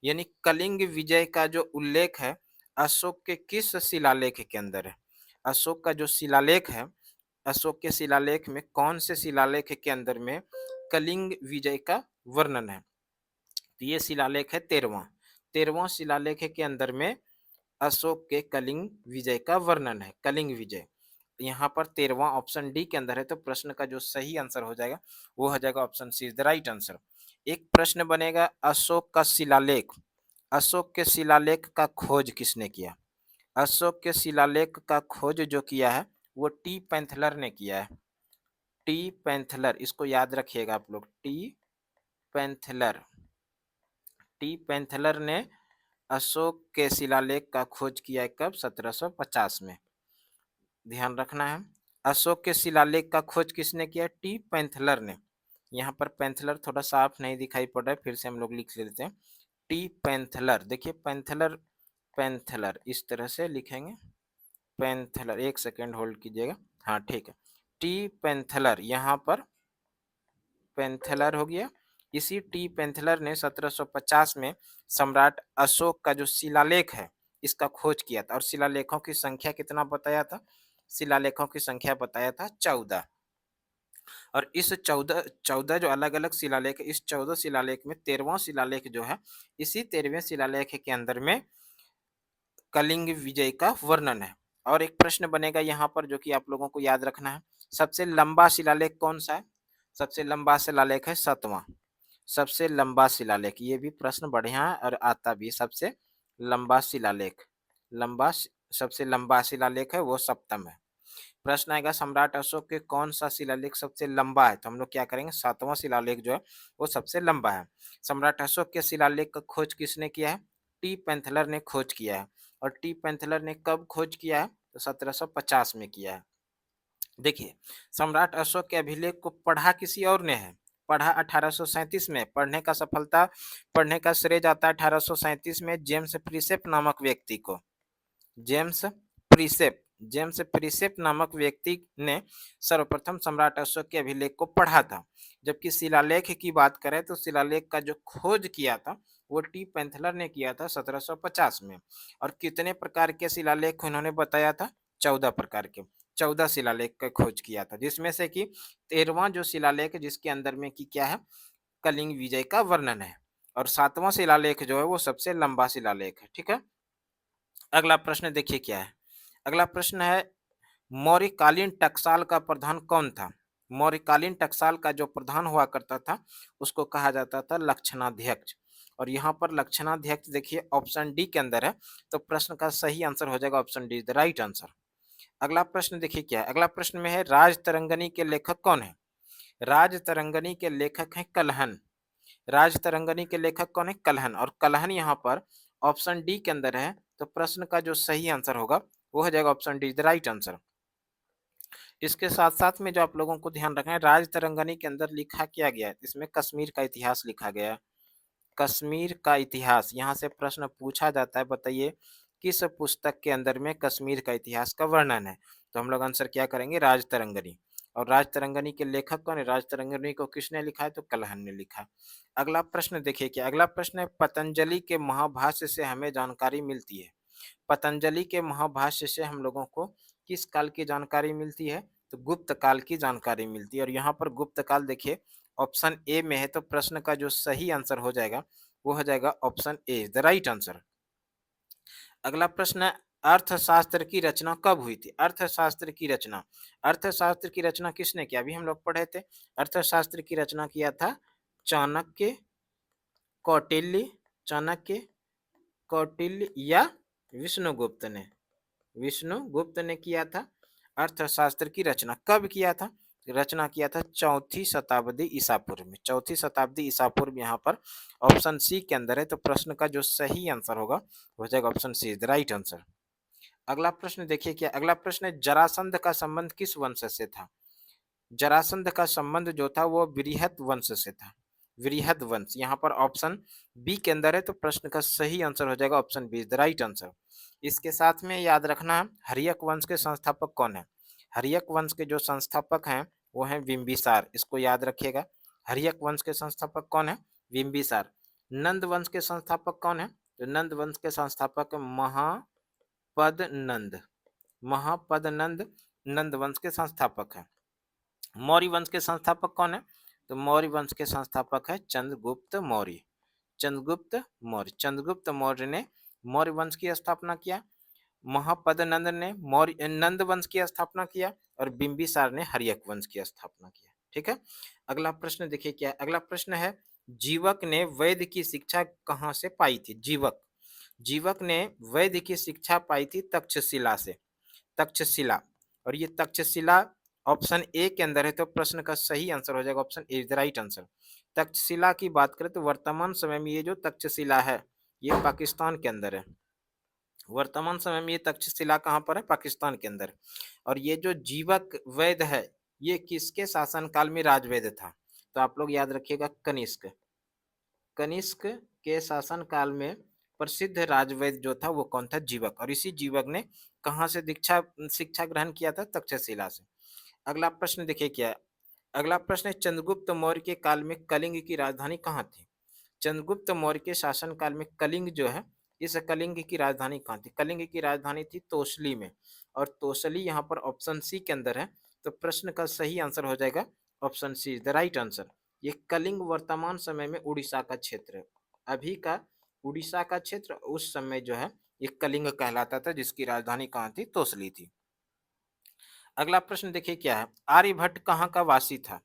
यानी कलिंग विजय का जो उल्लेख है अशोक के किस शिलालेख के अंदर है? अशोक का जो शिलालेख है, अशोक के शिलालेख में कौन से शिलालेख के अंदर में कलिंग विजय का वर्णन है? तो ये शिलालेख है 13वां, 13वां शिलालेख के अंदर में अशोक के कलिंग विजय का वर्णन है, कलिंग विजय। यहाँ पर 13वां ऑप्शन डी के अंदर है। तो प्रश्न का जो सही आंसर हो जाएगा वो हो जाएगा option C, the right answer. एक प्रश्न बनेगा, अशोक का शिलालेख, अशोक के शिलालेख का खोज किसने किया? अशोक के शिलालेख का खोज जो किया है वो टी पैंथलर ने किया है। टी पैंथलर, इसको याद रखिएगा आप लोग, टी पैंथलर, टी पैंथलर ने अशोक के शिलालेख का खोज किया है। कब? 1750 में। ध्यान रखना है, अशोक के शिलालेख का खोज किसने किया? टी पैंथलर ने। यहाँ पर पैंथलर थोड़ा साफ नहीं दिखाई पड़ रहा है, फिर से हम लोग लिख लेते हैं। टी पैंथलर, देखिए पैंथलर, पैंथलर इस तरह से लिखेंगे, पैंथलर, एक सेकेंड होल्ड कीजिएगा। हाँ ठीक है, टी पैंथलर, यहाँ पर पैंथलर हो गया। इसी टी पैंथलर ने 1750 में सम्राट अशोक का जो शिलालेख है इसका खोज किया था। और शिलालेखों की संख्या कितना बताया था? शिलालेखों की संख्या बताया था 14। और इस 14 जो अलग अलग शिलालेख, इस 14 शिलालेख में 13वां शिलालेख जो है, इसी 13वें शिलालेख के अंदर में कलिंग विजय का वर्णन है। और एक प्रश्न बनेगा यहाँ पर जो कि आप लोगों को याद रखना है, सबसे लंबा शिलालेख कौन सा है? सबसे लंबा शिलालेख है 7वां, सबसे लंबा शिलालेख। ये भी प्रश्न बढ़िया है और आता भी। सबसे लंबा शिलालेख, लंबा, सबसे लंबा शिलालेख है वो सप्तम है। प्रश्न आएगा, सम्राट अशोक के कौन सा शिलालेख सबसे लंबा है? तो हम लोग क्या करेंगे, 7वां शिलालेख जो है वो सबसे लंबा है। सम्राट अशोक के शिलालेख का खोज किसने किया है? टी पैंथलर ने खोज किया है। और टी पैंथलर ने कब खोज किया है? तो 1750 में किया है। देखिए, सम्राट अशोक के अभिलेख को पढ़ा किसी और ने है, पढ़ा 1837 में। पढ़ने का सफलता, पढ़ने का श्रेय जाता है 1837 में जेम्स प्रिसेप नामक व्यक्ति को, जेम्स प्रिसेप, जेम्स प्रिसेप नामक व्यक्ति ने सर्वप्रथम सम्राट अशोक के अभिलेख को पढ़ा था। जबकि शिलालेख की बात करें तो शिलालेख का जो खोज किया था वो टी पेंथलर ने किया था 1750 में। और कितने प्रकार के शिलालेख उन्होंने बताया था? 14 प्रकार के, 14 शिलालेख का खोज किया था, जिसमें से कि 13वां जो शिलालेख जिसके अंदर में कि क्या है, कलिंग विजय का वर्णन है। और 7वां शिलालेख जो है वो सबसे लंबा शिलालेख है। ठीक है, अगला प्रश्न देखिए क्या है। अगला प्रश्न है, मौर्यकालीन टकसाल का प्रधान कौन था? मौर्यकालीन टकसाल का जो प्रधान हुआ करता था उसको कहा जाता था लक्षणाध्यक्ष। और यहाँ पर लक्षणाध्यक्ष देखिए ऑप्शन डी के अंदर है, तो प्रश्न का सही आंसर हो जाएगा option D the right answer. अगला प्रश्न देखिए क्या है। अगला प्रश्न में है, राज तरंगनी के लेखक कौन है? राज तरंगनी के लेखक हैं कलहन। राज तरंगनी के लेखक कौन है? कलहन। और कलहन यहाँ पर ऑप्शन डी के अंदर है, तो प्रश्न का जो सही आंसर होगा वो हो जाएगा option D the right answer. इसके साथ साथ में जो आप लोगों को ध्यान रखना है, राज तरंगनी के अंदर लिखा क्या गया है, इसमें कश्मीर का इतिहास लिखा गया है। कश्मीर का इतिहास, यहाँ से प्रश्न पूछा जाता है, बताइए किस पुस्तक के अंदर में कश्मीर का इतिहास का वर्णन है? तो हम लोग आंसर क्या करेंगे? राज तरंगनी। और राज तरंगनी के लेखक कौन है? राज तरंगनी को किसने लिखा है? तो कलहन ने लिखा। अगला प्रश्न देखिए क्या, अगला प्रश्न है, पतंजलि के महाभाष्य से हमें जानकारी मिलती है। पतंजलि के महाभाष्य से हम लोगों को किस काल की जानकारी मिलती है? तो गुप्त काल की जानकारी मिलती है। और यहाँ पर गुप्त काल देखिए ऑप्शन ए में है, तो प्रश्न का जो सही आंसर हो जाएगा वो हो जाएगा option A the right answer. अगला प्रश्न है, अर्थशास्त्र की रचना कब हुई थी? अर्थशास्त्र की रचना, अर्थशास्त्र की रचना किसने किया? अभी हम लोग पढ़े थे, अर्थशास्त्र की रचना किया था चाणक्य, कौटिल्य, चाणक्य, कौटिल्य या विष्णुगुप्त ने। विष्णुगुप्त ने किया था अर्थशास्त्र की रचना। कब किया था? रचना किया था 4वीं शताब्दी ईसा पूर्व में। 4वीं शताब्दी ईसा पूर्व यहाँ पर ऑप्शन सी के अंदर है, तो प्रश्न का जो सही आंसर होगा हो जाएगा option C the right answer. अगला प्रश्न देखिए क्या, अगला प्रश्न है, जरासंध का संबंध किस वंश से था? जरासंध का संबंध जो था वो बृहत वंश से था। बृहत वंश यहाँ पर ऑप्शन बी के अंदर है, तो प्रश्न का सही आंसर हो जाएगा option B the right answer. इसके साथ में याद रखना, हर्यक वंश के संस्थापक कौन है? हर्यक वंश के जो संस्थापक हैं वो हैं बिंबिसार, इसको याद रखिएगा। हर्यक वंश के संस्थापक कौन है? बिंबिसार। नंद वंश के संस्थापक कौन है? तो नंद वंश के संस्थापक महापद नंद। महापद नंद नंद वंश के संस्थापक है। मौर्य वंश के संस्थापक कौन है? तो मौर्य वंश के संस्थापक है चंद्रगुप्त मौर्य। चंद्रगुप्त मौर्य, चंद्रगुप्त मौर्य ने मौर्य वंश की स्थापना किया। महापद नंद ने मौर्य नंद वंश की स्थापना किया और बिंबिसार ने हर्यक वंश की स्थापना किया। ठीक है, अगला प्रश्न देखिए क्या, अगला प्रश्न है, जीवक ने वैद्य की शिक्षा कहाँ से पाई थी? जीवक, जीवक ने वैद्य की शिक्षा पाई थी तक्षशिला से। तक्षशिला। और ये तक्षशिला ऑप्शन ए के अंदर है, तो प्रश्न का सही आंसर हो जाएगा option A the right answer. Takshashila की बात करें तो वर्तमान समय में ये जो तक्षशिला है ये पाकिस्तान के अंदर है। वर्तमान समय में ये तक्षशिला कहाँ पर है? पाकिस्तान के अंदर। और ये जो जीवक वैद्य है ये किसके शासनकाल में राजवैद्य था? तो आप लोग याद रखिएगा कनिष्क। कनिष्क के शासनकाल में प्रसिद्ध राजवैद्य जो था वो कौन था? जीवक। और इसी जीवक ने कहाँ से दीक्षा शिक्षा ग्रहण किया था? तक्षशिला से। अगला प्रश्न देखिए क्या है, अगला प्रश्न है, चंद्रगुप्त मौर्य के काल में कलिंग की राजधानी कहाँ थी? चंद्रगुप्त मौर्य के शासन काल में कलिंग जो है, इस कलिंग की राजधानी कहाँ थी? कलिंग की राजधानी थी तोसली में। और तोसली यहाँ पर ऑप्शन सी के अंदर है, तो प्रश्न का सही आंसर हो जाएगा option C the right answer. ये कलिंग वर्तमान समय में उड़ीसा का क्षेत्र है। अभी का उड़ीसा का क्षेत्र उस समय जो है ये कलिंग कहलाता था, जिसकी राजधानी कहाँ थी? तोसली थी। अगला प्रश्न देखिए क्या है, आर्यभट्ट कहाँ का वासी था?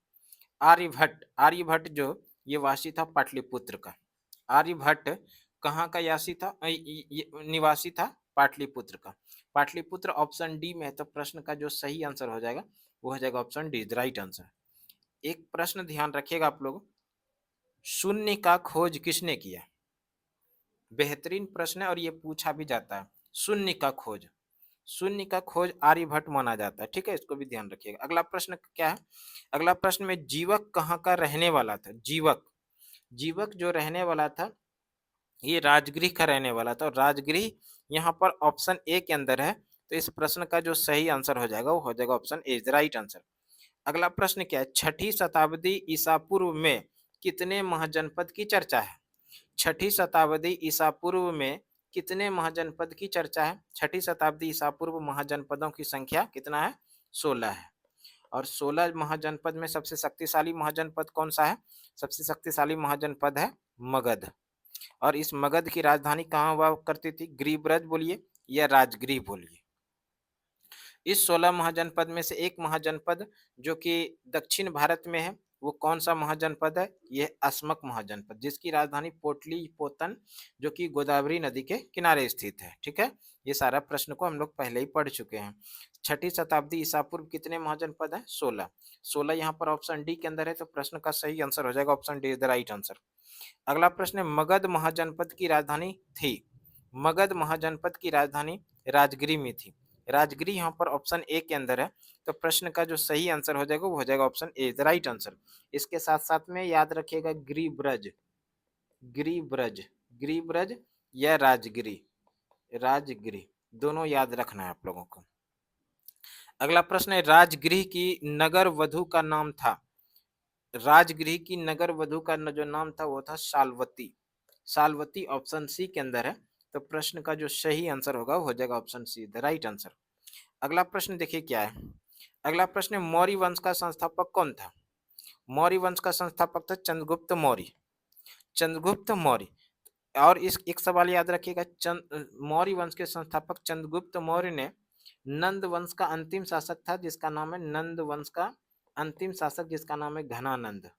आर्यभट्ट, आर्यभट्ट जो ये वासी था पाटलिपुत्र का। आर्यभट्ट कहाँ का यासी था? निवासी था पाटलिपुत्र का। पाटलिपुत्र ऑप्शन डी में है, तो प्रश्न का जो सही आंसर हो जाएगा वो हो जाएगा option D the right answer. एक प्रश्न ध्यान रखिएगा आप लोग, शून्य का खोज किसने किया? बेहतरीन प्रश्न है और ये पूछा भी जाता है। शून्य का खोज, शून्य का खोज आर्यभट्ट माना जाता है। ठीक है, इसको भी ध्यान रखिएगा। अगला प्रश्न क्या है? अगला प्रश्न में जीवक कहाँ का रहने वाला था? जीवक, जीवक जो रहने वाला था ये राजगृह का रहने वाला था। और राजगृह यहाँ पर ऑप्शन ए के अंदर है, तो इस प्रश्न का जो सही आंसर हो जाएगा वो हो जाएगा option A is the right answer. अगला प्रश्न क्या है, छठी शताब्दी ईसा पूर्व में कितने महाजनपद की चर्चा है? छठी शताब्दी ईसा पूर्व में कितने महाजनपद की चर्चा है? छठी शताब्दी ईसा पूर्व महाजनपदों की संख्या कितना है? 16 है। और 16 महाजनपद में सबसे शक्तिशाली महाजनपद कौन सा है? सबसे शक्तिशाली महाजनपद है मगध। और इस मगध की राजधानी कहाँ हुआ करती थी? गिरिब्रज बोलिए या राजगृह बोलिए। इस 16 महाजनपद में से एक महाजनपद जो कि दक्षिण भारत में है, वो कौन सा महाजनपद है? ये अस्मक महाजनपद, जिसकी राजधानी पोटलीपोतन जो कि गोदावरी नदी के किनारे स्थित है। ठीक है, ये सारा प्रश्न को हम लोग पहले ही पढ़ चुके हैं। छठी शताब्दी ईसा पूर्व कितने महाजनपद है? 16। 16 यहाँ पर ऑप्शन डी के अंदर है, तो प्रश्न का सही आंसर हो जाएगा option D is the right answer. अगला प्रश्न है, मगध महाजनपद की राजधानी थी। मगध महाजनपद की राजधानी राजगिरी में थी। राजगिरी यहाँ पर ऑप्शन ए के अंदर है, तो प्रश्न का जो सही आंसर हो जाएगा वो हो जाएगा option A the right answer. इसके साथ साथ में याद रखिएगा गिरिब्रज, गिरिब्रज, गिरिब्रज या राजगिरी, राजगिरी दोनों याद रखना है आप लोगों को। अगला प्रश्न है, राजगृह की नगर वधु का नाम था। राजगृह की नगर वधु का जो नाम था वो था शालवती। शालवती ऑप्शन सी के अंदर है, तो प्रश्न का जो सही आंसर होगा वो हो जाएगा option C the right answer. अगला प्रश्न देखिए क्या है। अगला प्रश्न है, मौर्य वंश का संस्थापक कौन था? मौर्य वंश का संस्थापक था चंद्रगुप्त मौर्य। चंद्रगुप्त मौर्य। और इस एक सवाल याद रखिएगा, मौर्य वंश के संस्थापक चंद्रगुप्त मौर्य ने नंद वंश का अंतिम शासक था जिसका नाम है नंद वंश का अंतिम शासक जिसका नाम है घनानंद।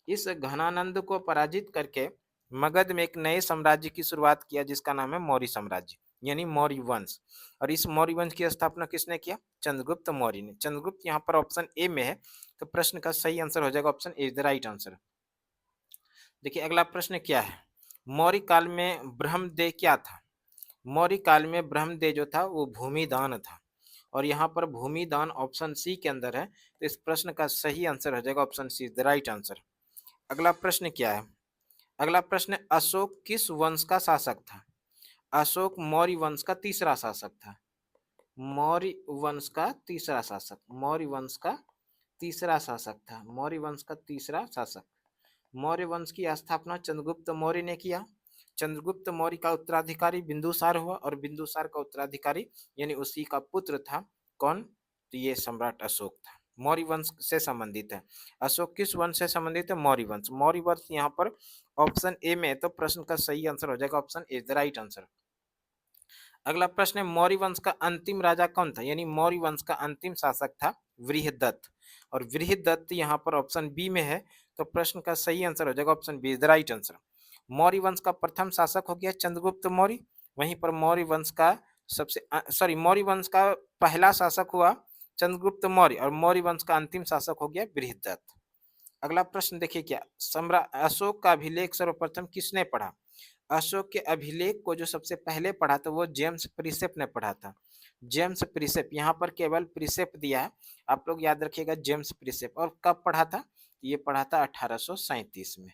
इस घनानंद को पराजित करके मगध में एक नए साम्राज्य की शुरुआत किया जिसका नाम है मौर्य साम्राज्य यानी मौर्य वंश। और इस मौर्य वंश की स्थापना किसने किया? चंद्रगुप्त मौर्य ने। चंद्रगुप्त यहाँ पर ऑप्शन ए में है, तो प्रश्न का सही आंसर हो जाएगा option A the right answer. देखिए अगला प्रश्न क्या है, मौर्य काल में ब्रह्मदेव क्या था? मौर्य काल में ब्रह्मदेव जो था वो भूमिदान था। और यहाँ पर भूमिदान ऑप्शन सी के अंदर है, तो इस प्रश्न का सही आंसर हो जाएगा option C the right answer. अगला प्रश्न क्या है? अगला प्रश्न, अशोक किस वंश का शासक था? अशोक मौर्य वंश का तीसरा शासक था। मौर्य वंश का तीसरा शासक, मौर्य वंश का तीसरा शासक था। मौर्य वंश का तीसरा शासक। मौर्य वंश की स्थापना चंद्रगुप्त मौर्य ने किया। चंद्रगुप्त मौर्य का उत्तराधिकारी बिंदुसार हुआ और बिंदुसार का उत्तराधिकारी यानी उसी का पुत्र था कौन? तो ये सम्राट अशोक था। मौर्य वंश से संबंधित है। अशोक किस वंश से संबंधित है? मौर्य वंश। मौर्य वंश यहाँ पर ऑप्शन ए में है, तो प्रश्न का सही आंसर हो जाएगा option A the right answer. अगला प्रश्न है, मौर्य वंश का अंतिम राजा कौन था? यानी मौर्य वंश का अंतिम शासक था वृहदत्त। और वृहदत्त यहाँ पर ऑप्शन बी में है, तो प्रश्न का सही आंसर हो जाएगा option B the right answer. Maurya वंश का प्रथम शासक हो गया चंद्रगुप्त मौर्य। वहीं पर मौर्य वंश का मौर्य वंश का पहला शासक हुआ चंद्रगुप्त मौर्य और मौर्य वंश का अंतिम शासक हो गया बृहदत्त। अगला प्रश्न देखिए क्या, सम्राट अशोक का अभिलेख सर्वप्रथम किसने पढ़ा? अशोक के अभिलेख को जो सबसे पहले पढ़ा था वो जेम्स प्रिसेप ने पढ़ा था। जेम्स प्रिसेप, यहाँ पर केवल प्रिसेप दिया है, आप लोग याद रखिएगा जेम्स प्रिसेप। और कब पढ़ा था? ये पढ़ा था 1837 में।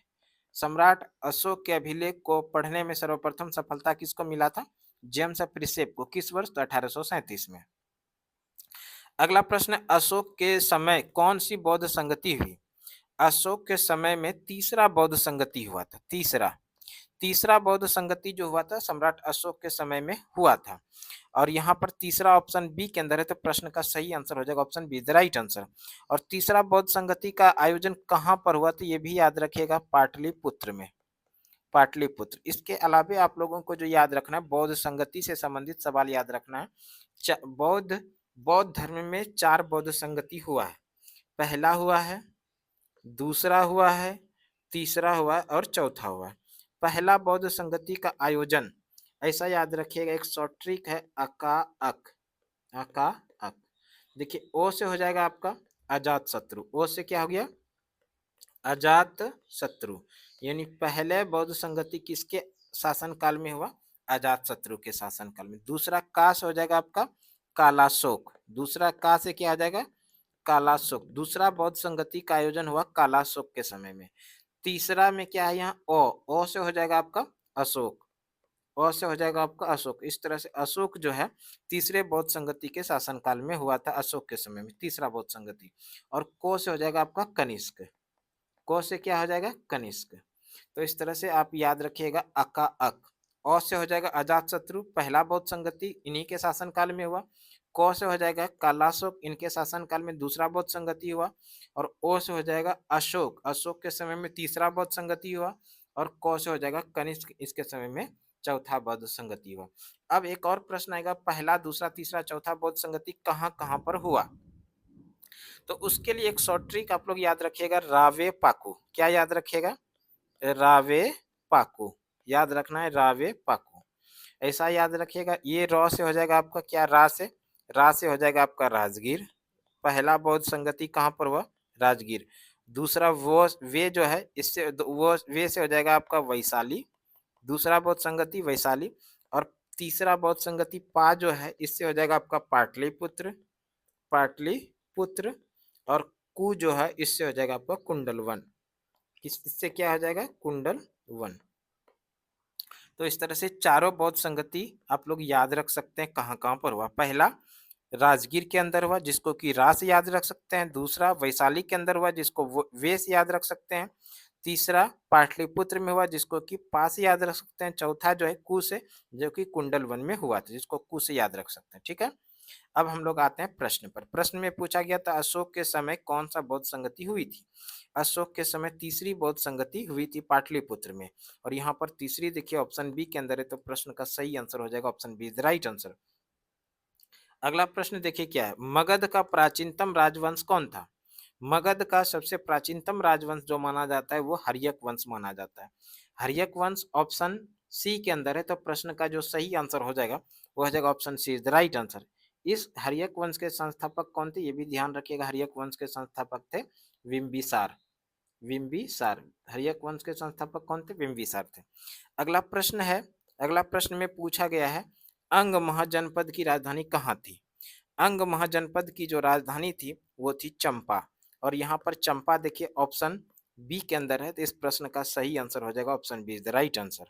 सम्राट अशोक के अभिलेख को पढ़ने में सर्वप्रथम सफलता किसको मिला था? जेम्स प्रिसेप को। किस वर्ष? तो 1837 में। अगला प्रश्न, अशोक के समय कौन सी बौद्ध संगति हुई? अशोक के समय में तीसरा बौद्ध संगति हुआ था। तीसरा तीसरा बौद्ध संगति जो हुआ था सम्राट अशोक के समय में हुआ था। और यहाँ पर तीसरा ऑप्शन बी के अंदर है, तो प्रश्न का सही आंसर हो जाएगा option B the right answer. और तीसरा बौद्ध संगति का आयोजन कहाँ पर हुआ? तो ये भी याद रखिएगा पाटलिपुत्र में। पाटलिपुत्र। इसके अलावे आप लोगों को जो याद रखना है, बौद्ध संगति से संबंधित सवाल याद रखना है। बौद्ध बौद्ध धर्म में 4 बौद्ध संगति हुआ है। पहला हुआ है, दूसरा हुआ है, तीसरा हुआ है और चौथा हुआ है। पहला बौद्ध संगति का आयोजन ऐसा याद रखिएगा, एक शॉर्ट ट्रिक है, अका अक। अका अक। देखिए ओ से हो जाएगा आपका अजात शत्रु। ओ से क्या हो गया? अजात शत्रु। यानी पहले बौद्ध संगति किसके शासन काल में हुआ? अजात शत्रु के शासन काल में। दूसरा का से हो जाएगा आपका कालाशोक। दूसरा का से क्या आ जाएगा? कालाशोक। दूसरा बौद्ध संगति का आयोजन हुआ कालाशोक के समय में। तीसरा में क्या है यहाँ? ओ से हो जाएगा आपका अशोक। अ से हो जाएगा आपका अशोक। इस तरह से अशोक जो है तीसरे बौद्ध संगति के शासनकाल में हुआ था, अशोक के समय में तीसरा बौद्ध संगति। और को से हो जाएगा आपका कनिष्क। को से क्या हो जाएगा कनिष्क। तो इस तरह से आप याद रखिएगा अका अक। अ से हो जाएगा अजातशत्रु, पहला बौद्ध संगति इन्हीं के शासनकाल में हुआ। क से हो जाएगा कालाशोक, इनके शासनकाल में दूसरा बौद्ध संगति हुआ। और ओ से हो जाएगा अशोक, अशोक के समय में तीसरा बौद्ध संगति हुआ। और क से हो जाएगा कनिष्क, इसके समय में चौथा बौद्ध संगति हुआ। अब एक और प्रश्न आएगा, पहला दूसरा तीसरा चौथा बौद्ध संगति कहाँ कहाँ पर हुआ। तो उसके लिए एक शॉर्ट ट्रिक आप लोग याद रखिएगा, रावे पाकू। क्या याद रखिएगा, रावे पाकू। याद रखना है रावे पाकू। ऐसा याद रखिएगा, ये रॉ से हो जाएगा आपका क्या, रा से हो जाएगा आपका राजगीर। पहला बौद्ध संगति कहाँ पर हुआ, राजगीर। दूसरा वो वे जो है इससे वो वे से हो जाएगा आपका वैशाली, दूसरा बौद्ध संगति वैशाली। और तीसरा बौद्ध संगति पा जो है इससे हो जाएगा आपका पाटलिपुत्र, पाटलिपुत्र। और कु जो है इससे हो जाएगा आपका कुंडल वन। इससे क्या हो जाएगा, कुंडल वन। तो इस तरह से चारों बौद्ध संगति आप लोग याद रख सकते हैं कहाँ कहाँ पर हुआ। पहला राजगीर के अंदर हुआ, जिसको कि रास याद रख सकते हैं। दूसरा वैशाली के अंदर हुआ, जिसको वेश याद रख सकते हैं। तीसरा पाटलिपुत्र में हुआ, जिसको कि पास याद रख सकते हैं। चौथा जो है कु से, जो कि कुंडल वन में हुआ था, जिसको कु से याद रख सकते हैं। ठीक है, अब हम लोग आते हैं प्रश्न पर। प्रश्न में पूछा गया था अशोक के समय कौन सा बौद्ध संगति हुई थी। अशोक के समय तीसरी बौद्ध संगति हुई थी पाटलिपुत्र में। और यहाँ पर तीसरी देखिए ऑप्शन बी के अंदर है, तो प्रश्न का सही आंसर हो जाएगा option B, the right answer. अगला प्रश्न देखिए क्या है, मगध का प्राचीनतम राजवंश कौन था। मगध का सबसे प्राचीनतम राजवंश जो माना जाता है वो हर्यक वंश माना जाता है। हर्यक वंश ऑप्शन सी के अंदर है, तो प्रश्न का जो सही आंसर हो जाएगा वो हो जाएगा option C, is the right answer. इस हर्यक वंश के संस्थापक कौन थे, ये भी ध्यान रखिएगा। हर्यक वंश के संस्थापक थे बिम्बिसार, बिम्बिसार। हर्यक वंश के संस्थापक कौन थे, बिम्बिसार थे। अगला प्रश्न है, अगला प्रश्न में पूछा गया है अंग महाजनपद की राजधानी कहाँ थी। अंग महाजनपद की जो राजधानी थी वो थी चंपा। और यहाँ पर चंपा देखिए ऑप्शन बी के अंदर है, तो इस प्रश्न का सही आंसर हो जाएगा option B, is the right answer.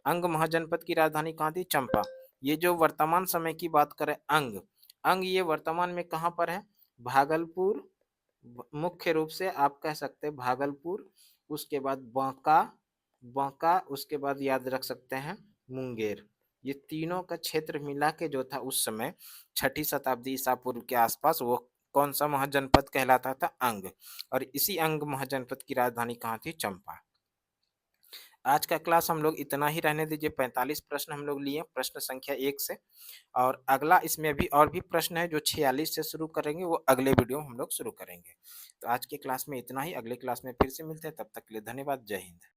Anga mahajanapada की राजधानी कहाँ थी, चंपा। ये जो वर्तमान समय की बात करें अंग, अंग ये वर्तमान में कहाँ पर है, भागलपुर। मुख्य रूप से आप कह सकते हैं भागलपुर, उसके बाद बांका, बांका उसके बाद याद रख सकते हैं मुंगेर। ये तीनों का क्षेत्र मिला के जो था उस समय छठी शताब्दी ईसा पूर्व के आसपास, वो कौन सा महाजनपद कहलाता था, अंग। और इसी अंग महाजनपद की राजधानी कहाँ थी, चंपा। आज का क्लास हम लोग इतना ही रहने दीजिए। 45 प्रश्न हम लोग लिए प्रश्न संख्या 1 से। और अगला इसमें अभी और भी प्रश्न है जो 46 से शुरू करेंगे, वो अगले वीडियो हम लोग शुरू करेंगे। तो आज के क्लास में इतना ही, अगले क्लास में फिर से मिलते हैं, तब तक के लिए धन्यवाद, जय हिंद।